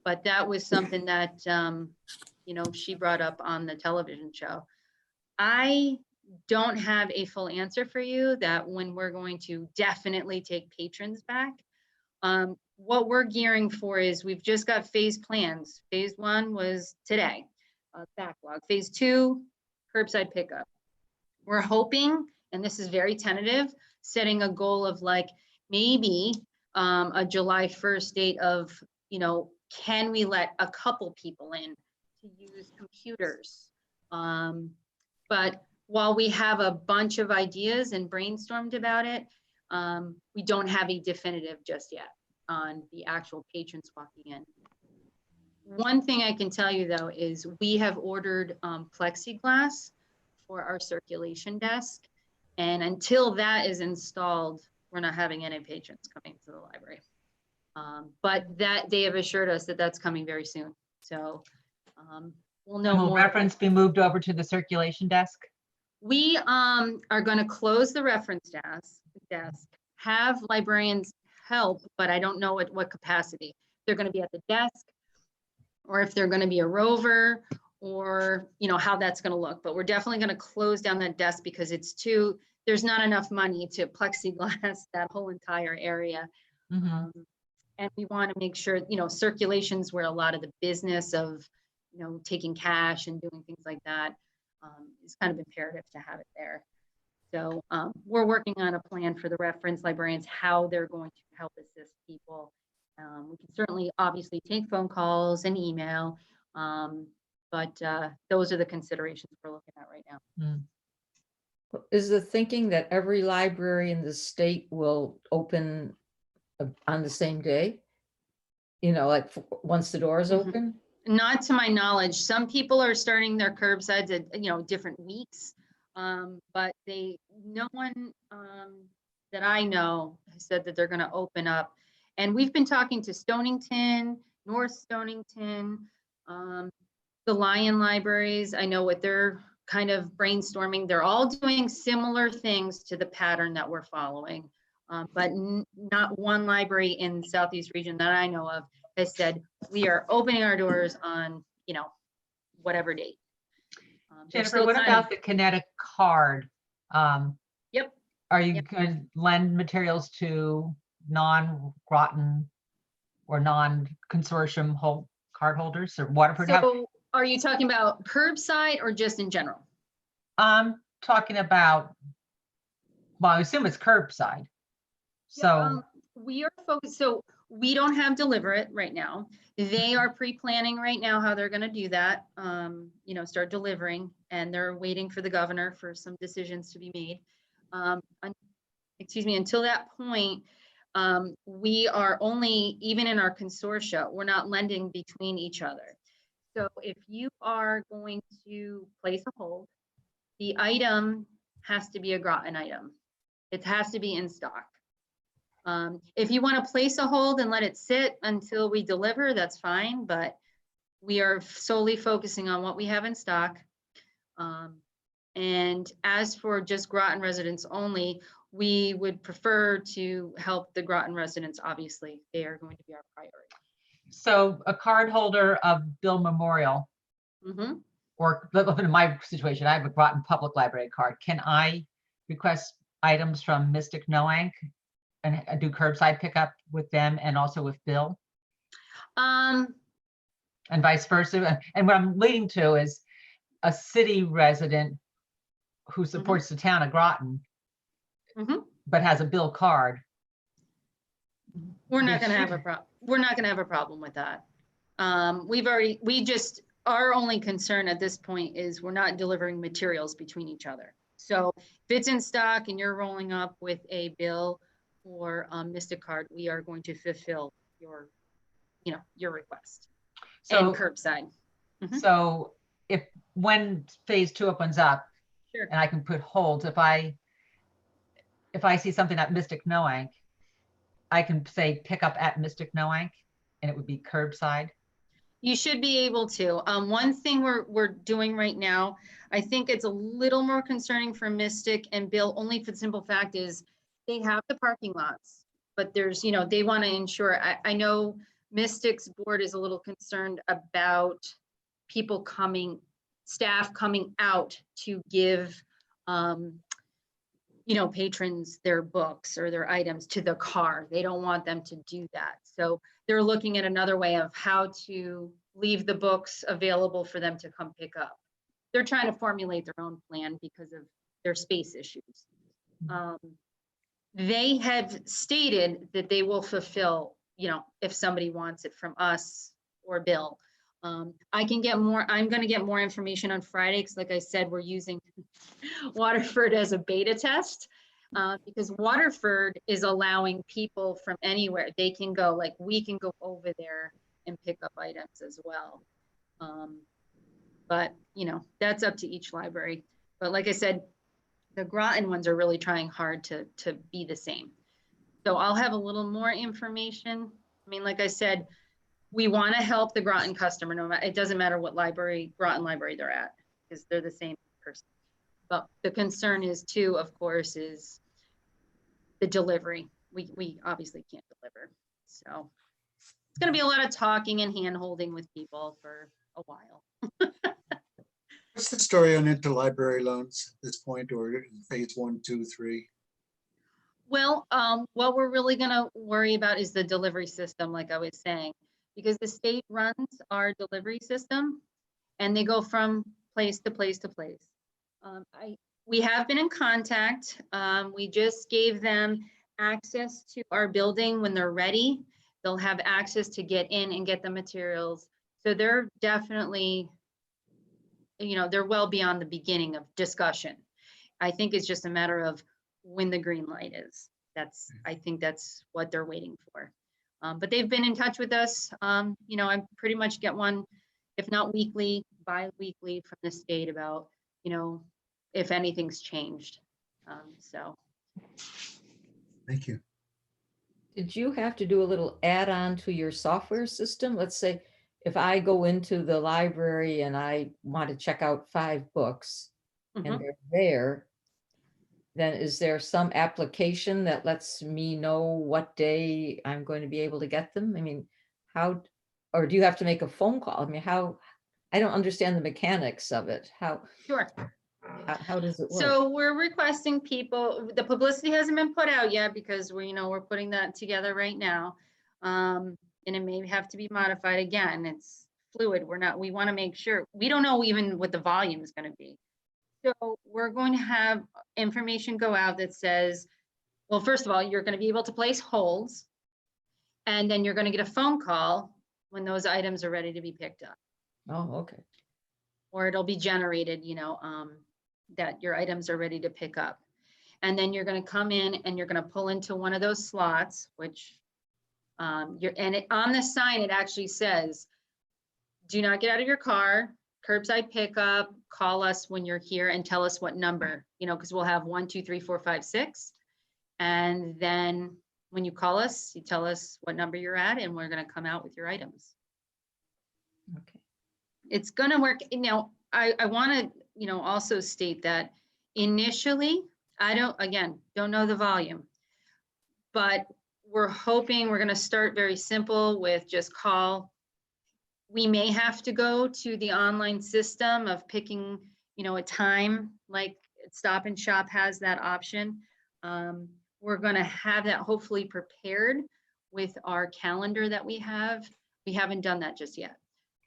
but that was something that, she brought up on the television show. I don't have a full answer for you that when we're going to definitely take patrons back. What we're gearing for is we've just got phase plans. Phase 1 was today, backlog. Phase 2, curbside pickup. We're hoping, and this is very tentative, setting a goal of like maybe a July 1st date of, can we let a couple people in to use computers? But while we have a bunch of ideas and brainstormed about it, we don't have a definitive just yet on the actual patrons walking in. One thing I can tell you though is we have ordered plexiglass for our circulation desk. And until that is installed, we're not having any patrons coming to the library. But that they have assured us that that's coming very soon. So we'll know Will more. reference be moved over to the circulation desk? We are going to close the reference desk, have librarians help, but I don't know at what capacity. They're going to be at the desk, or if they're going to be a rover, or how that's going to look. But we're definitely going to close down that desk because there's not enough money to plexiglass that whole entire area. Mhm. And we want to make sure, circulations where a lot of the business of, taking cash and doing things like that is kind of imperative to have it there. So we're working on a plan for the reference librarians, how they're going to help assist people. We can certainly obviously take phone calls and email, but those are the considerations we're looking at right now. Is the thinking that every library in the state will open on the same day? Like once the doors Mhm. open? Not to my knowledge. Some people are starting their curbsides at different weeks, but no one that I know has said that they're going to open up. And we've been talking to Stonington, North Stonington, the Lion libraries. I know what they're kind of brainstorming. They're all doing similar things to the pattern that we're following, but not one library in the Southeast region that I know of has said we are opening our doors on whatever date. Jennifer, what about the Kinetic card? Yep. Are you going to lend materials to non-Groton or non-consortium card holders or Waterford? So are you talking about curbside or just in general? I'm talking about, well, I assume it's curbside. So we are focused. So we don't have Deliver It right now. They are pre-planning right now how they're going to do that. Start delivering, and they're waiting for the governor for some decisions to be made. Until that point, we are only, even in our consortia, we're not lending between each other. So if you are going to place a hold, the item has to be a Groton item. It has to be in stock. If you want to place a hold and let it sit until we deliver, that's fine, but we are solely focusing on what we have in stock. And as for just Groton residents only, we would prefer to help the Groton residents. Obviously, they are going to be our priority. So a card holder of Bill Memorial, or in my situation, I have a Groton Public Library card. Can I request items from Mystic Noank and do curbside pickup with them and also with Bill? And vice versa. And what I'm leading to is a city resident who supports the town of Groton, but has a Bill card. We're not going to have a problem. We're not going to have a problem with that. Our only concern at this point is we're not delivering materials between each other. So if it's in stock and you're rolling up with a bill or a Mystic card, we are going to fulfill your, your request. And So, curbside. Mhm. so when phase 2 opens up, Sure. and I can put holds, if I see something at Mystic Noank, I can say pick up at Mystic Noank, and it would be curbside. You should be able to. One thing we're doing right now, I think it's a little more concerning for Mystic and Bill, only for the simple fact is they have the parking lots, but there's, they want to ensure, I know Mystic's board is a little concerned about people staff coming out to give, patrons their books or their items to the car. They don't want them to do that. So they're looking at another way of how to leave the books available for them to come pick up. They're trying to formulate their own plan because of their space issues. They have stated that they will fulfill, if somebody wants it from us or Bill. I'm going to get more information on Friday because like I said, we're using Waterford as a beta test because Waterford is allowing people from anywhere. They can go, like we can go over there and pick up items as well. But, that's up to each library. But like I said, the Groton ones are really trying hard to be the same. So I'll have a little more information. I mean, like I said, we want to help the Groton customer. No matter, it doesn't matter what Groton library they're at, because they're the same person. But the concern is too, of course, is the delivery. We obviously can't deliver. So it's going to be a lot of talking and hand holding with people for a while. What's the story on interlibrary loans at this point, or phase 1, 2, 3? Well, what we're really going to worry about is the delivery system, like I was saying, because the state runs our delivery system and they go from place to place to place. We have been in contact. We just gave them access to our building when they're ready. They'll have access to get in and get the materials. So they're definitely, they're well beyond the beginning of discussion. I think it's just a matter of when the green light is. I think that's what they're waiting for. But they've been in touch with us. I pretty much get one, if not weekly, bi-weekly from the state about, if anything's changed. So. Thank you. Did you have to do a little add-on to your software system? Let's say if I go into the library and I want to check out 5 books and they're there, then is there some application that lets me know what day I'm going to be able to get them? I mean, or do you have to make a phone call? I mean, I don't understand the mechanics of it. Sure. How does it work? So we're requesting people, the publicity hasn't been put out yet because we're putting that together right now. And it may have to be modified again. It's fluid. We want to make sure, we don't know even what the volume is going to be. So we're going to have information go out that says, well, first of all, you're going to be able to place holds, and then you're going to get a phone call when those items are ready to be picked up. Oh, okay. Or it'll be generated, that your items are ready to pick up. And then you're going to come in and you're going to pull into one of those slots, which on the sign, it actually says, do not get out of your car, curbside pickup, call us when you're here and tell us what number, because we'll have 1, 2, 3, 4, 5, 6. And then when you call us, you tell us what number you're at and we're going to come out with your items. Okay. It's going to work. I want to, also state that initially, I don't know the volume, but we're hoping we're going to start very simple with just call. We may have to go to the online system of picking, a time, like Stop and Shop has that option. We're going to have that hopefully prepared with our calendar that we have. We haven't done that just yet,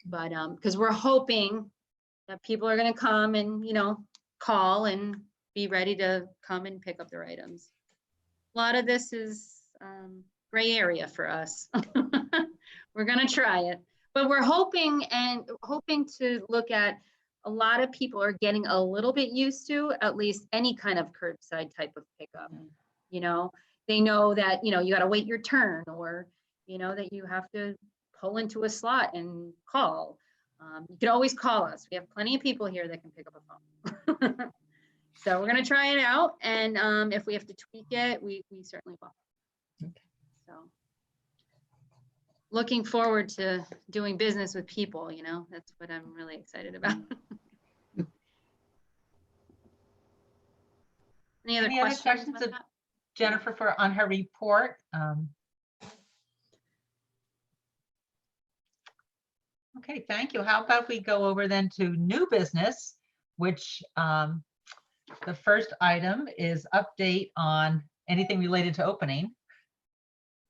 but because we're hoping that people are going to come and, call and be ready to come and pick up their items. A lot of this is gray area for us. We're going to try it. But we're hoping to look at a lot of people are getting a little bit used to at least any kind of curbside type of pickup. You know, they know that, you know, you got to wait your turn, or, you know, that you have to pull into a slot and call. You can always call us. We have plenty of people here that can pick up a phone. So we're going to try it out. And if we have to tweak it, we certainly will. Okay. So looking forward to doing business with people, you know, that's what I'm really excited about. Any other Any other questions? questions about of that? Jennifer on her report? Okay, thank you. How about we go over then to new business, which the first item is update on anything related to opening.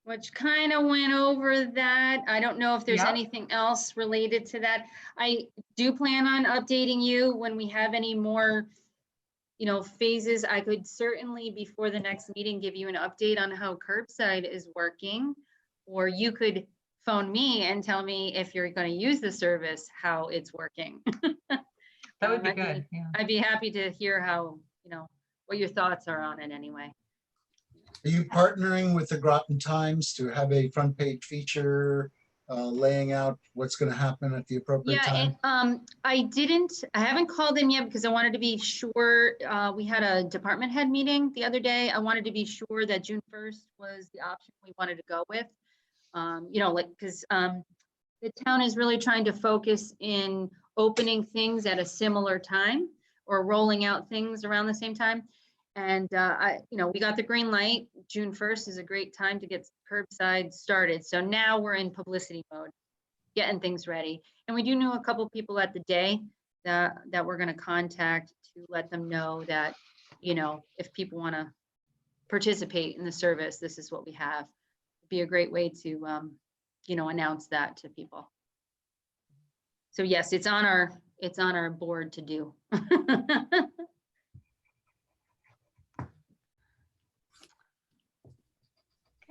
Which kind of went over that. I don't know if there's Yeah. anything else related to that. I do plan on updating you when we have any more, you know, phases. I could certainly, before the next meeting, give you an update on how curbside is working, or you could phone me and tell me if you're going to use the service, how it's working. That would be I'd good. Yeah. I'd be happy to hear how, you know, what your thoughts are on it anyway. Are you partnering with the Groton Times to have a front page feature laying out what's going to happen at the appropriate Yeah, time? and I haven't called them yet because I wanted to be sure. We had a department head meeting the other day. I wanted to be sure that June 1st was the option we wanted to go with. You know, like, because the town is really trying to focus in opening things at a similar time or rolling out things around the same time. And you know, we got the green light. June 1st is a great time to get curbside started. So now we're in publicity mode, getting things ready. And we do know a couple people at the day that we're going to contact to let them know that, you know, if people want to participate in the service, this is what we have. It'd be a great way to, you know, announce that to people. So yes, it's on our board to do.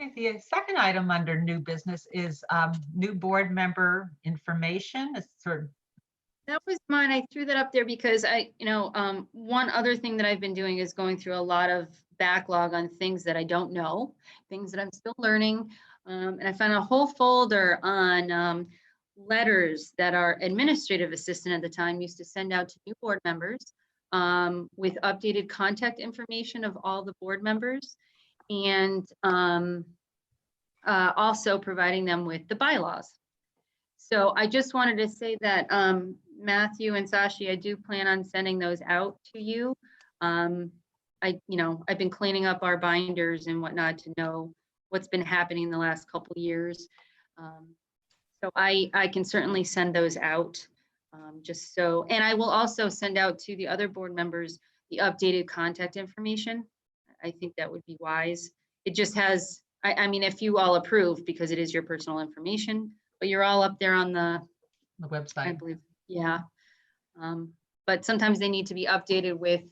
Okay, the second item under new business is new board member information. It's sort of, That was mine. I threw that up there because you know, one other thing that I've been doing is going through a lot of backlog on things that I don't know, things that I'm still learning. And I found a whole folder on letters that our administrative assistant at the time used to send out to new board members with updated contact information of all the board members, and also providing them with the bylaws. So I just wanted to say that Matthew and Sashi, I do plan on sending those out to you. You know, I've been cleaning up our binders and whatnot to know what's been happening the last couple of years. So I can certainly send those out just so, and I will also send out to the other board members the updated contact information. I think that would be wise. It just has, I mean, if you all approve, because it is your personal information, but you're all up there on the website. I believe, yeah. But sometimes they need to be updated with,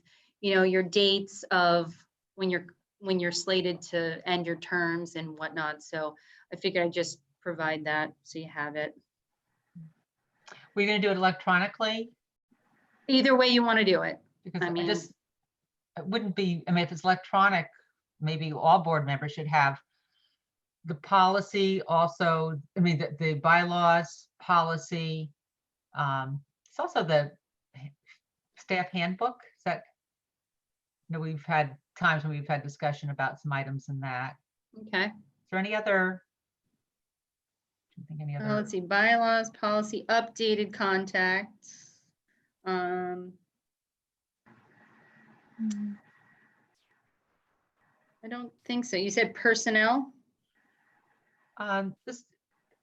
you know, your dates of when you're slated to end your terms and whatnot. So I figured I'd just provide that so you have it. We're going to do it electronically? Either way you want to do it. Because I mean, it wouldn't be, I mean, if it's electronic, maybe all board members should have the policy also, I mean, the bylaws, policy. It's also the staff handbook. Is that, you know, we've had times when we've had discussion about some items in that. okay. Is there any other? Do you think any other? Let's see, bylaws, policy, updated contacts. I don't think so. You said personnel? This,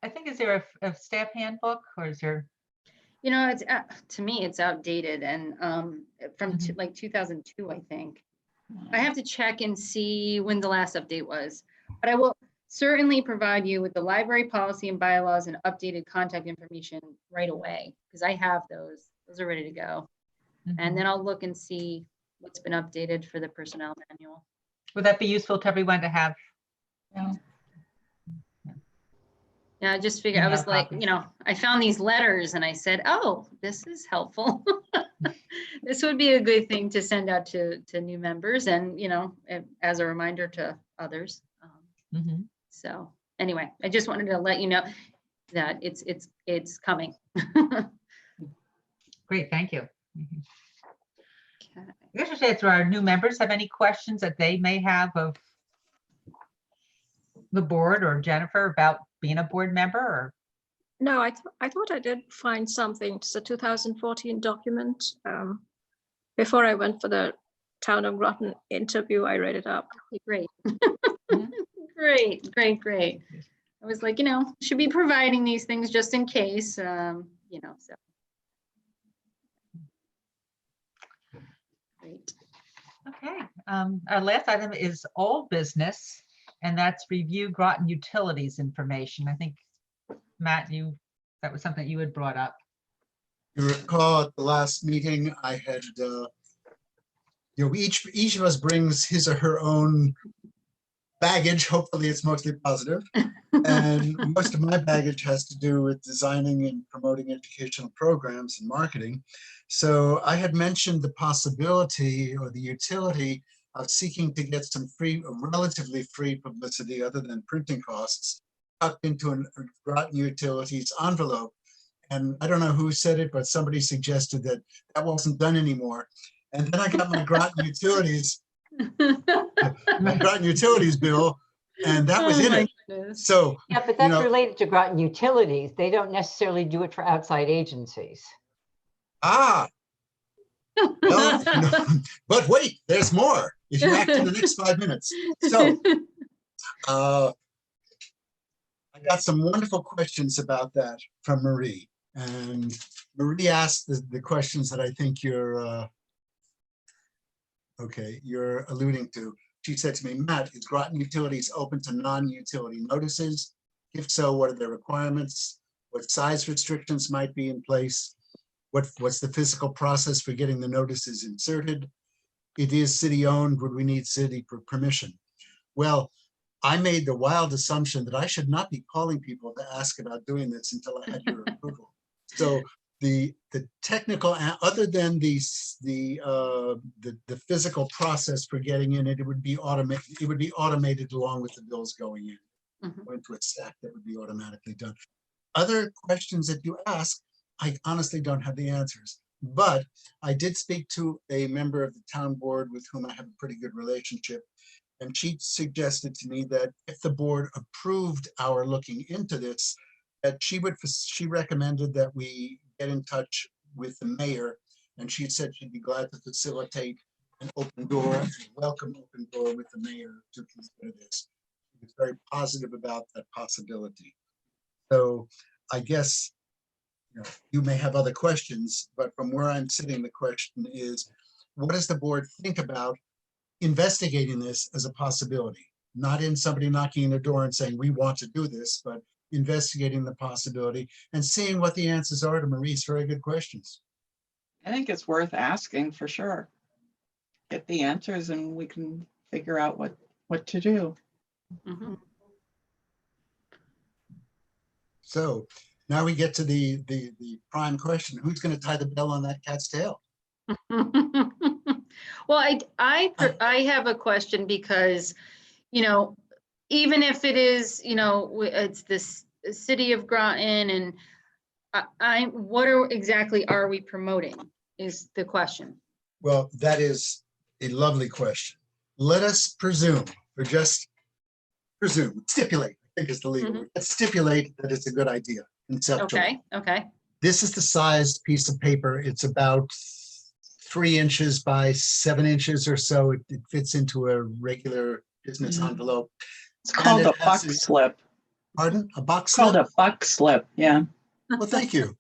I think, is there a staff handbook, or is there? You know, it's to me, it's outdated and from like 2002, I think. I have to check and see when the last update was, but I will certainly provide you with the library policy and bylaws and updated contact information right away, because I have those. Those are ready to go. And then I'll look and see what's been updated for the personnel manual. Would that be useful to everyone to have? Yeah. Yeah, I just figured, I Email was like, copies. you know, I found these letters and I said, oh, this is helpful. This would be a good thing to send out to new members and, you know, as a reminder to others. Mhm. So anyway, I just wanted to let you know that it's coming. Great, thank you. Mhm. Okay. I guess we should answer our new members. Have any questions that they may have of the board or Jennifer about being a board member or? No, I thought I did find something. It's a 2014 document. Before I went for the Town of Groton interview, I read it up. Okay, great. Mhm. Great. I was like, you know, should be providing these things just in case, you know, so. Great. Okay, our last item is old business, and that's review Groton utilities information. I think, Matt, that was something you had brought up. You recall at the last meeting, I had, each of us brings his or her own baggage. Hopefully it's mostly positive. And most of my baggage has to do with designing and promoting educational programs and marketing. So I had mentioned the possibility or the utility of seeking to get some free, relatively free publicity other than printing costs tucked into a Groton Utilities envelope. And I don't know who said it, but somebody suggested that that wasn't done anymore. And then I got my Groton Utilities bill, and that was Oh in my it. goodness. So, Yeah, but you that's know, related to Groton Utilities. They don't necessarily do it for outside agencies. well, but wait, there's more if you act in the next 5 minutes. So, I got some wonderful questions about that from Marie. And Marie asked the questions that I think you're alluding to. She said to me, Matt, is Groton Utilities open to non-utility notices? If so, what are their requirements? What size restrictions might be in place? What's the physical process for getting the notices inserted? It is city-owned. Would we need city permission? Well, I made the wild assumption that I should not be calling people to ask about doing this until I had your approval. So the technical, other than the physical process for getting in it, it would be automated. It would be automated along with the bills going in. Mhm. Go into a stack that would be automatically done. Other questions that you ask, I honestly don't have the answers. But I did speak to a member of the town board with whom I have a pretty good relationship. And she suggested to me that if the board approved our looking into this, that she recommended that we get in touch with the mayor. And she said she'd be glad to facilitate an open door, a welcome open door with the mayor to consider this. She was very positive about that possibility. So I guess you may have other questions, but from where I'm sitting, the question is, what does the board think about investigating this as a possibility? Not in somebody knocking on the door and saying, we want to do this, but investigating the possibility and seeing what the answers are to Marie's very good questions. I think it's worth asking for sure. Get the answers and we can figure out what to do. Mhm. So now we get to the prime question. Who's going to tie the bell on that cat's tail? Well, I have a question because, you know, even if it is, you know, it's this city of Groton and what exactly are we promoting is the question. Well, that is a lovely question. Let us presume, or just presume, stipulate, I think is the legal word. Let's stipulate that it's a good idea conceptually. Okay. This is the sized piece of paper. It's about 3 inches by 7 inches or so. It fits into a regular business Mhm. envelope. It's called And a it has buck a- slip. Pardon? A box It's called slip? a buck slip, yeah, Well, thank you.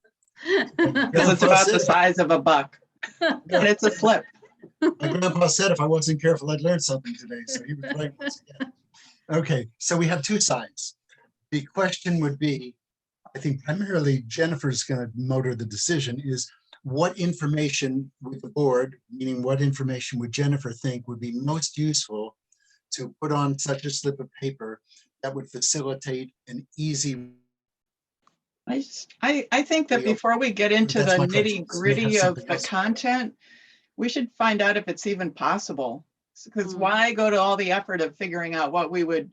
because it's about the size of a buck. And it's a slip. My grandpa said if I wasn't careful, I'd learn something today. So he was right once again. Okay, so we have 2 sides. The question would be, I think primarily Jennifer's going to motor the decision, is what information would the board, meaning what information would Jennifer think would be most useful to put on such a slip of paper that would facilitate an easy I think that Real- before we get into That's the my preference. nitty You may have gritty of something the else. content, we should find out if it's even possible. Because Mm. why go to all the effort of figuring out what we would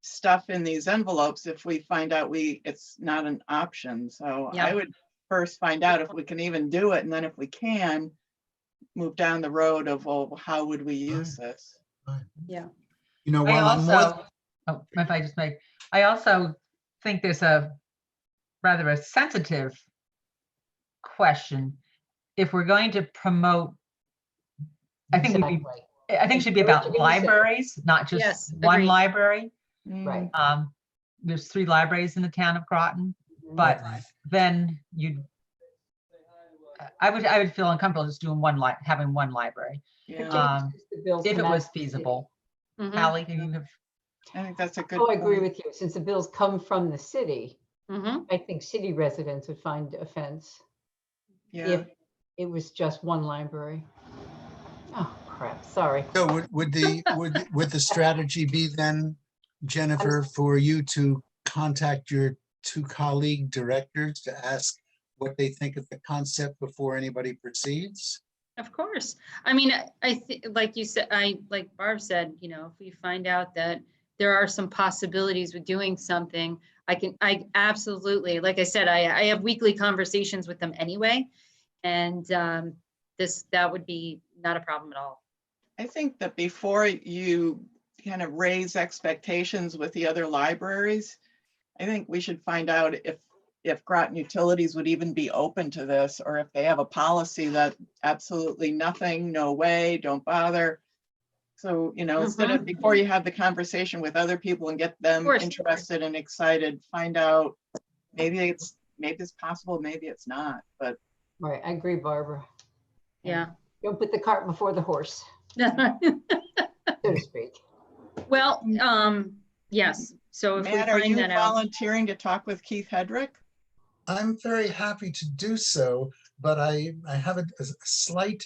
stuff in these envelopes if we find out it's not an option? So Yeah. I would first find out if we can even do it. And then if we can, move down the road of, well, how would we use this? Yeah. You know, I while I'm more, also, if I just make, I also think there's a rather a sensitive question. If we're going to promote, I think Exactly. it should be I know what about you're gonna say. libraries, not just Yes, one agreed. library. Right. There's 3 libraries in the town of Groton, but then I would feel uncomfortable just doing having one library. Yeah, The bills If come it out was of the city. feasible. Mhm. Hallie, do you have? I think that's a good Oh, I agree point. with you. Since the bills come from the city, Mhm. I think city residents would find offense Yeah, if it was just one library. Oh, crap, sorry. so would the strategy be then, Jennifer, for you to contact your 2 colleague directors to ask what they think of the concept before anybody proceeds? Of course. I mean, I think, like you said, like Barb said, you know, if we find out that there are some possibilities with doing something, I absolutely, like I said, I have weekly conversations with them anyway. And that would be not a problem at all. I think that before you kind of raise expectations with the other libraries, I think we should find out if Groton Utilities would even be open to this, or if they have a policy that absolutely nothing, no way, don't bother. So, you know, instead of, before you have the conversation with other people and get them course. interested and excited, find out maybe it's possible, maybe it's not, but Right, I agree, Barbara. Yeah. Don't put the cart before the horse, so to speak. Well, yes. So if we Matt, are find you that out, volunteering to talk with Keith Hedrick? I'm very happy to do so, but I have a slight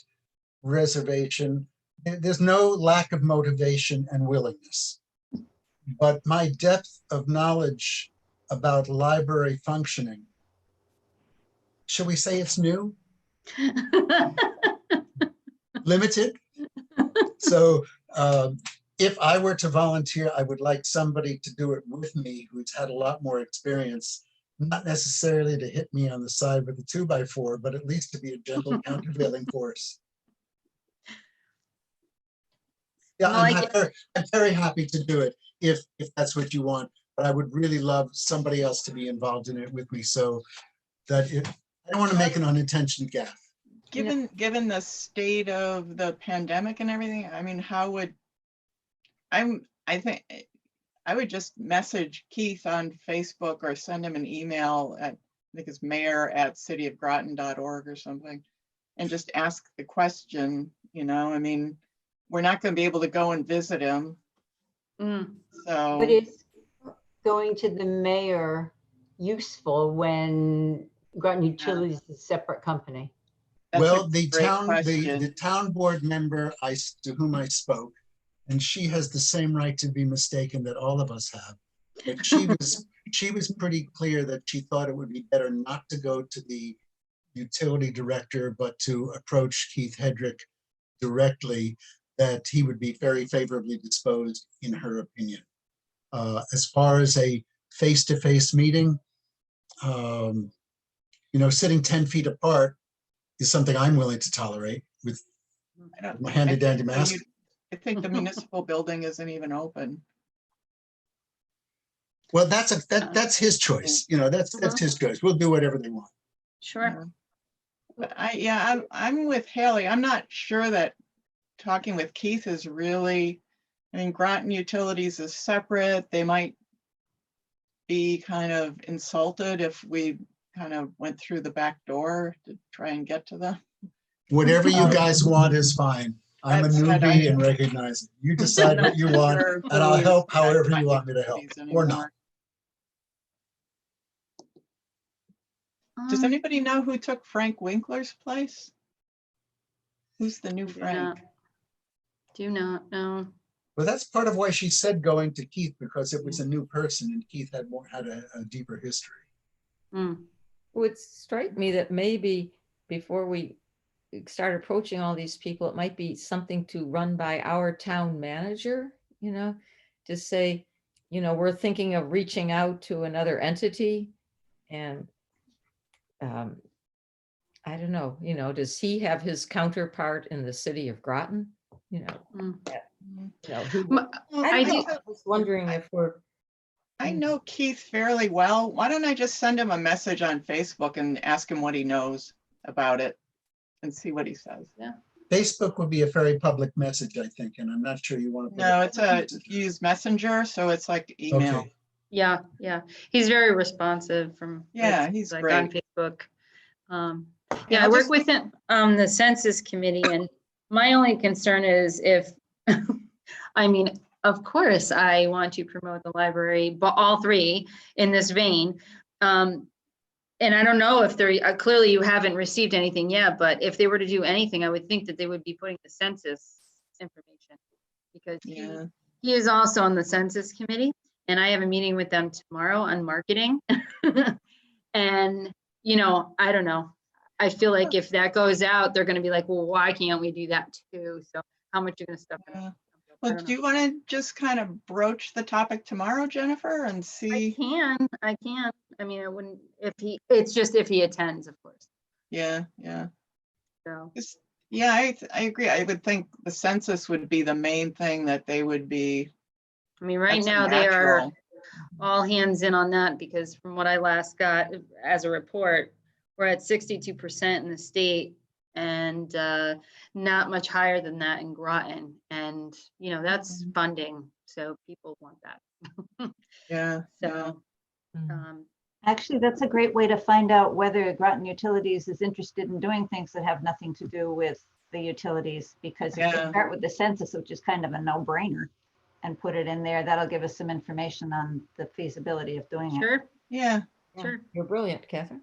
reservation. There's no lack of motivation and willingness, but my depth of knowledge about library functioning, shall we say it's new, limited? So if I were to volunteer, I would like somebody to do it with me who's had a lot more experience, not necessarily to hit me on the side with a 2x4, but at least to be a gentle countervailing force. Yeah, Well, I'm very happy to do it if that's what you want, but I would really love somebody else to be involved in it with me, so that I don't want to make an unintentional gaffe. Given the state of the pandemic and everything, I mean, I think I would just message Keith on Facebook or send him an email at, I think it's mayor@cityofgroton.org or something, and just ask the question, you know, I mean, we're not going to be able to go and visit him. Mm. So, But is going to the mayor useful when Groton Utilities is a separate company? that's Well, a the great town question. board member to whom I spoke, and she has the same right to be mistaken that all of us have. But she was pretty clear that she thought it would be better not to go to the utility director, but to approach Keith Hedrick directly, that he would be very favorably disposed, in her opinion. As far as a face-to-face meeting, you know, sitting 10 feet apart is something I'm willing to tolerate with my handy dandy mask. I think the municipal building isn't even open. Well, that's his choice. You know, that's his choice. We'll do whatever they want. Sure. But I'm with Haley. I'm not sure that talking with Keith is really, I mean, Groton Utilities is separate. They might be kind of insulted if we kind of went through the back door to try and get to them. Whatever you guys want is fine. I'm a That said, newbie and recognize it. You decide what you want, Sure and I'll who's help at however Groton you want me to help, Utilities or not. anymore. Does anybody know who took Frank Winkler's place? Who's the new Frank? Do not know. Well, that's part of why she said going to Keith, because it was a new person and Keith had a deeper history. Mm, would strike me that maybe before we start approaching all these people, it might be something to run by our town manager, to say, we're thinking of reaching out to another entity and I don't know, does he have his counterpart in the city of Groton? mm. I don't know. do- I was wondering if I know Keith fairly well. Why don't I just send him a message on Facebook and ask him what he knows about it and see what he says? Facebook would be a very public message, I think, and I'm not sure you want to. put No, it it's on a message. use messenger, so it's like email. Okay. Yeah, yeah. He's very responsive from. Yeah, what it he's seems like on great. Facebook. Yeah, I I'll work just- with him on the census committee, and my only concern is if, I mean, of course, I want to promote the library, but all three in this vein. And I don't know if they're, clearly you haven't received anything yet, but if they were to do anything, I would think that they would be putting the census information. Because Yeah. he is also on the census committee, and I have a meeting with them tomorrow on marketing. And, I don't know. I feel like if that goes out, they're gonna be like, well, why can't we do that too? So how much are you gonna stuff in? Yeah. I Well, don't do you want to just kind of broach the topic tomorrow, Jennifer, and I see? can. I mean, I wouldn't, it's just if he attends, of course, Yeah, yeah. so. Yeah, I agree. I would think the census would be the main thing that they would be. I mean, right That's a now they are natural. all hands in on that because from what I last got as a report, we're at 62% in the state and not much higher than that in Groton. And, that's funding. So people want that. Yeah. So, Mm. Actually, that's a great way to find out whether Groton Utilities is interested in doing things that have nothing to do with the utilities. Because if they Yeah. start with the census, which is kind of a no-brainer, and put it in there, that'll give us some information on the feasibility of doing it. sure, Yeah. sure. You're brilliant, Catherine.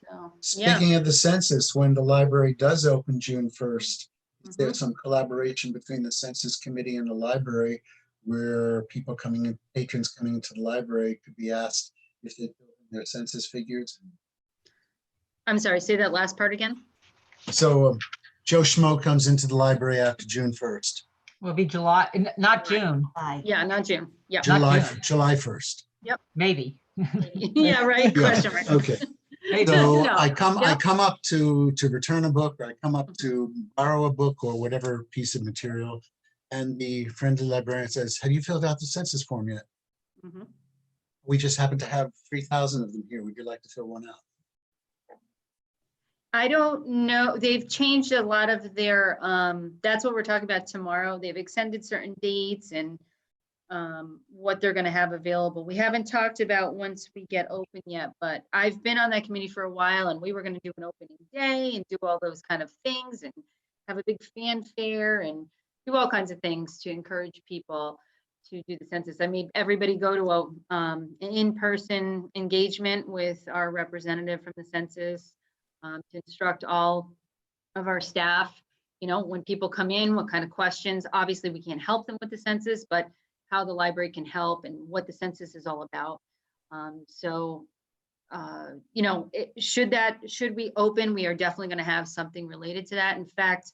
So, Speaking of the census, when the library does open June 1st, there's some collaboration between the census committee and the library where people coming in, patrons coming into the library could be asked if they fill in their census figures. I'm sorry, say that last part again. So Joe Schmo comes into the library after June 1st, Will be July, not June, Aye. Yeah, not June. Yeah, Not July June. 1st. maybe. yeah, right, Yeah, question mark. okay. Maybe. So No, I come yep. up to return a book, or I come up to borrow a book or whatever piece of material. And the friendly librarian says, have you filled out the census form yet? Mhm. We just happen to have 3,000 of them here. Would you like to fill one out? I don't know. They've changed a lot of their, that's what we're talking about tomorrow. They've extended certain dates and what they're gonna have available. We haven't talked about once we get open yet, but I've been on that committee for a while and we were gonna do an opening day and do all those kind of things and have a big fanfare and do all kinds of things to encourage people to do the census. I mean, everybody go to an in-person engagement with our representative from the census to instruct all of our staff, when people come in, what kind of questions. Obviously, we can't help them with the census, but how the library can help and what the census is all about. Should we open, we are definitely going to have something related to that. In fact,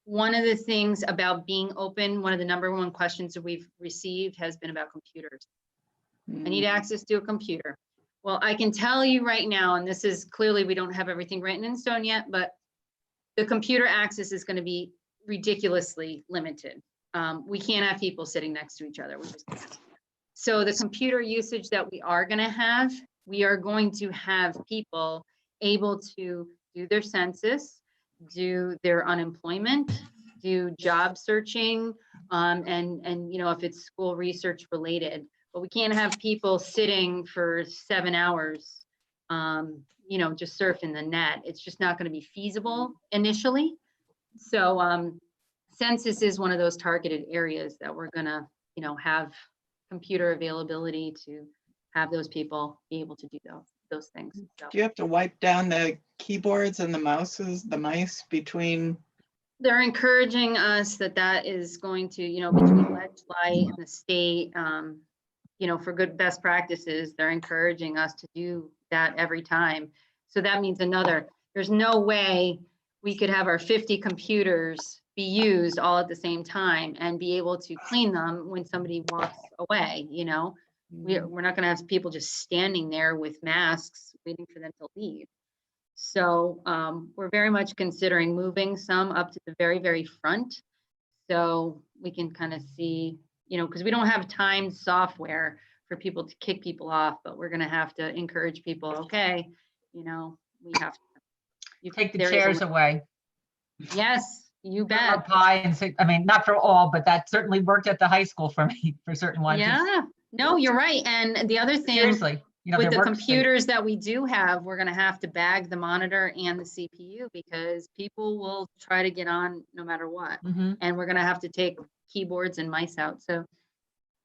one of the things about being open, one of the number one questions that we've received has been about computers. I need access to a computer. Well, I can tell you right now, and this is clearly, we don't have everything written in stone yet, but the computer access is going to be ridiculously limited. We can't have people sitting next to each other. We just can't. So the computer usage that we are going to have, we are going to have people able to do their census, do their unemployment, do job searching, and if it's school research related. But we can't have people sitting for 7 hours, just surfing the net. It's just not going to be feasible initially. So census is one of those targeted areas that we're going to, have computer availability to have those people be able to do those things. So Do you have to wipe down the keyboards and the mice between? they're encouraging us that is going to, between legislate and the state, for good best practices, they're encouraging us to do that every time. So that means there's no way we could have our 50 computers be used all at the same time and be able to clean them when somebody walks away, you know? We're not gonna have people just standing there with masks waiting for them to leave. So we're very much considering moving some up to the very, very front. So we can kind of see, you know, because we don't have timed software for people to kick people off, but we're gonna have to encourage people, okay, you know, we have to. Take the there is a chairs way. away. Yes, you Or bet. pie and say, I mean, not for all, but that certainly worked at the high school for me, for certain ones. It's- Yeah, no, you're right. And the other thing, Seriously, you know, with their the workspace. computers that we do have, we're gonna have to bag the monitor and the CPU because people will try to get on no matter what. Mhm. And we're gonna have to take keyboards and mice out. So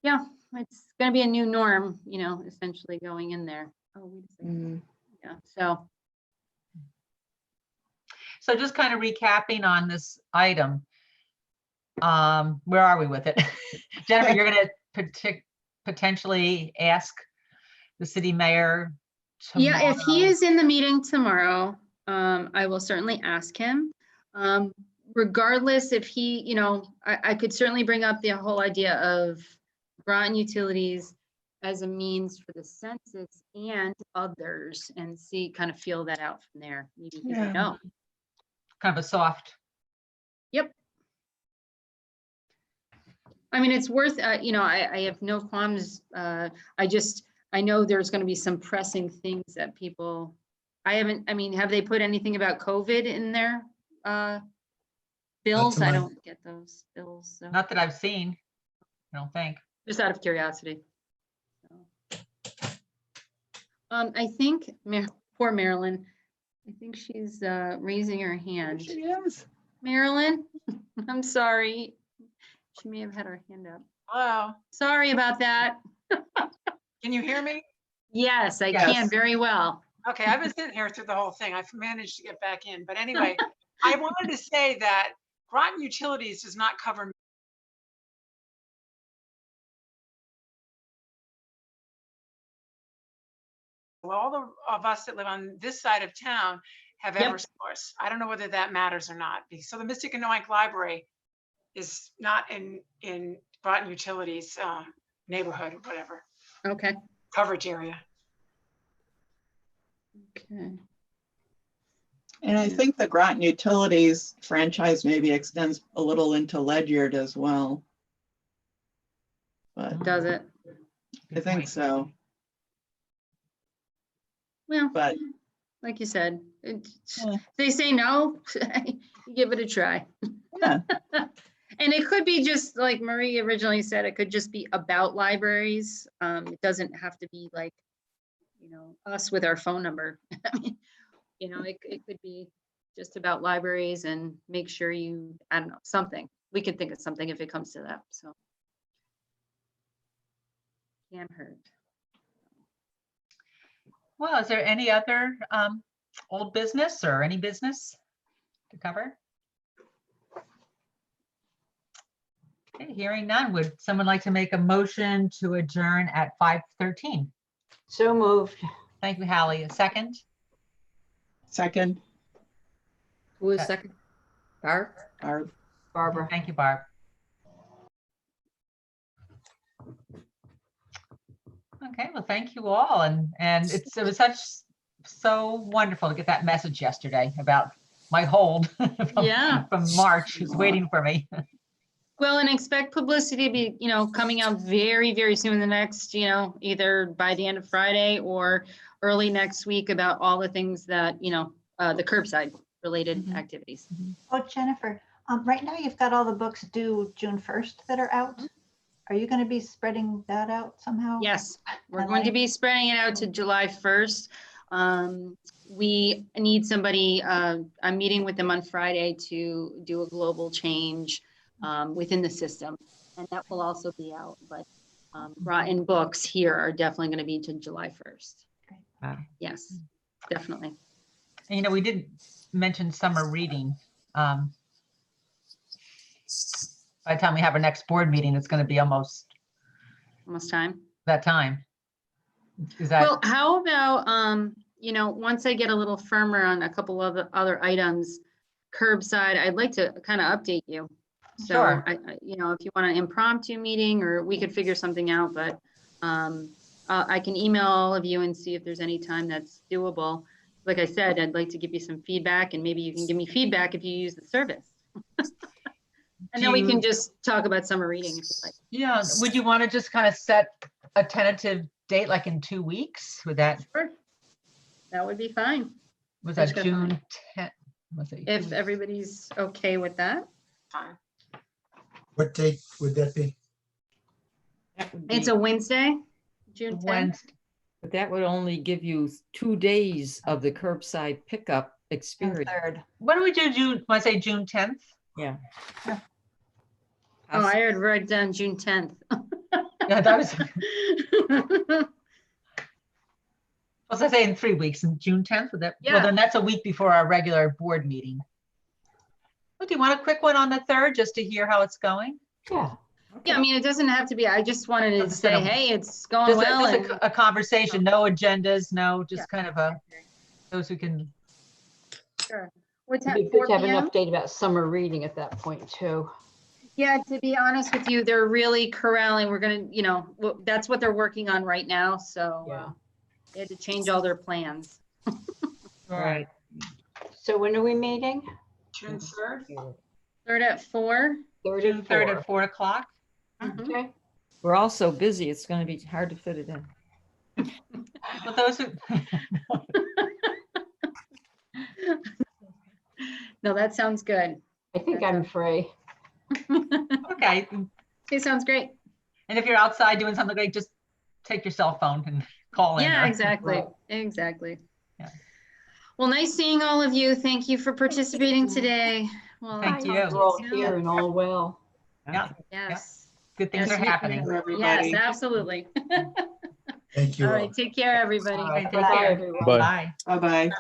yeah, it's gonna be a new norm, you know, essentially going in there. Oh, wait a second. Yeah, so So just kind of recapping on this item. Where are we with it? Jennifer, you're gonna potentially ask the city mayor tomorrow? yeah, if he is in the meeting tomorrow, I will certainly ask him. Regardless if he, you know, I could certainly bring up the whole idea of Groton Utilities as a means for the census and others and see, kind of feel that out from there. Maybe he Yeah. said no. Kind of a soft. Yep. I mean, it's worth, you know, I have no qualms. I know there's going to be some pressing things that people, I mean, have they put anything about COVID in their bills? to I my- don't get those bills. So Not that I've seen, I don't think. just out of curiosity. So. I think poor Marilyn, I think she's raising her hand. She is. Marilyn, I'm sorry. She may have had her hand up. Hello, Sorry about that. can you hear me? Yes, I Yes. can very well. Okay, I've been sitting here through the whole thing. I've managed to get back in, but anyway, I wanted to say that Groton Utilities does not cover well, all of us that live on this side of town have Yep. Eversource. I don't know whether that matters or not. So the Mystic-and-Noank Library is not in Groton Utilities neighborhood, whatever, Okay. coverage area. Okay. And I think the Groton Utilities franchise maybe extends a little into Ledyard as well. But Does it? I think so, Well, but like you said, Yeah. they say no, give it a try. yeah, And it could be just like Marie originally said, it could just be about libraries. It doesn't have to be like, you know, us with our phone number. I mean, you know, it could be just about libraries and make sure you, I don't know, something. We could think of something if it comes to that, so. Can't hurt. Well, is there any other old business or any business to cover? Okay, hearing none, would someone like to make a motion to adjourn at 5:13? So moved. Thank you, Hallie. A second? second, Who was second? Barb? Barb. Barbara. Thank you, Barb. Okay, well, thank you all. And it was so wonderful to get that message yesterday about my hold Yeah. from March. It's waiting for me. Well, and expect publicity to be, you know, coming out very, very soon in the next, you know, either by the end of Friday or early next week about all the things that, you know, the curbside related Mhm. activities. Oh, Jennifer, right now you've got all the books due June 1st that are out. Are you going to be spreading that out somehow? Yes, we're I going to like- be spreading it out to July 1st. We need somebody, I'm meeting with them on Friday to do a global change within the system. And that will also be out, but Groton books here are definitely going to be to July 1st. Wow. Yes, definitely. And, you know, we did mention summer reading. By the time we have our next board meeting, it's going to be almost Almost time. that time. Is that, Well, how about, once I get a little firmer on a couple of the other items, curbside, I'd like to kind of update you. So, Sure. if you want an impromptu meeting, or we could figure something out, but I can email all of you and see if there's any time that's doable. Like I said, I'd like to give you some feedback, and maybe you can give me feedback if you use the service. And then we can just talk about summer reading if you'd like. yeah, would you want to just kind of set a tentative date, like in 2 weeks? Would that, Sure. That would be fine, was That's that good. June 10th? Was it 2 if weeks? everybody's okay with that. Fine. What date would that be? That would It's be- a Wednesday, June 10th. Wednesday. But that would only give you 2 days of the curbside pickup And experience. third. When do we do June, want to say June 10th? Yeah. Oh, I had write down June 10th. Yeah, that was, was I say in 3 weeks, in June 10th? Would that, well, Yeah. then that's a week before our regular board meeting. Well, do you want a quick one on the 3rd, just to hear how it's going? Yeah. Yeah, I mean, it doesn't have to be, I just wanted to Just say, a- hey, it's going Just well. just and- a conversation, no agendas, no, just Yeah. kind of a, those who can, Sure. What It'd time, be good 4 to have an p.m.? update about summer reading at that point too. Yeah, to be honest with you, they're really corralling, we're gonna, that's what they're working on right now, so Yeah. they had to change all their plans. right. So when are we meeting? June 3rd. Third at 4. Third June and 3rd four. at 4 o'clock. Mhm. Okay. We're all so busy, it's gonna be hard to fit it in. But those who, No, that sounds good. I think I'm free. okay, Okay, sounds great. and if you're outside doing something great, just take your cell phone and call in. Yeah, or- exactly, Right. exactly. Yeah. Well, nice seeing all of you. Thank you for participating today. Well, Thank I'll you. talk to We're all soon. here and all well. Yeah, Yes, good things Yes, are we- happening. Everybody. yes, absolutely. Thank you All all. right, take care, everybody. All right, Take bye, care. everyone. Bye. Bye. Bye-bye.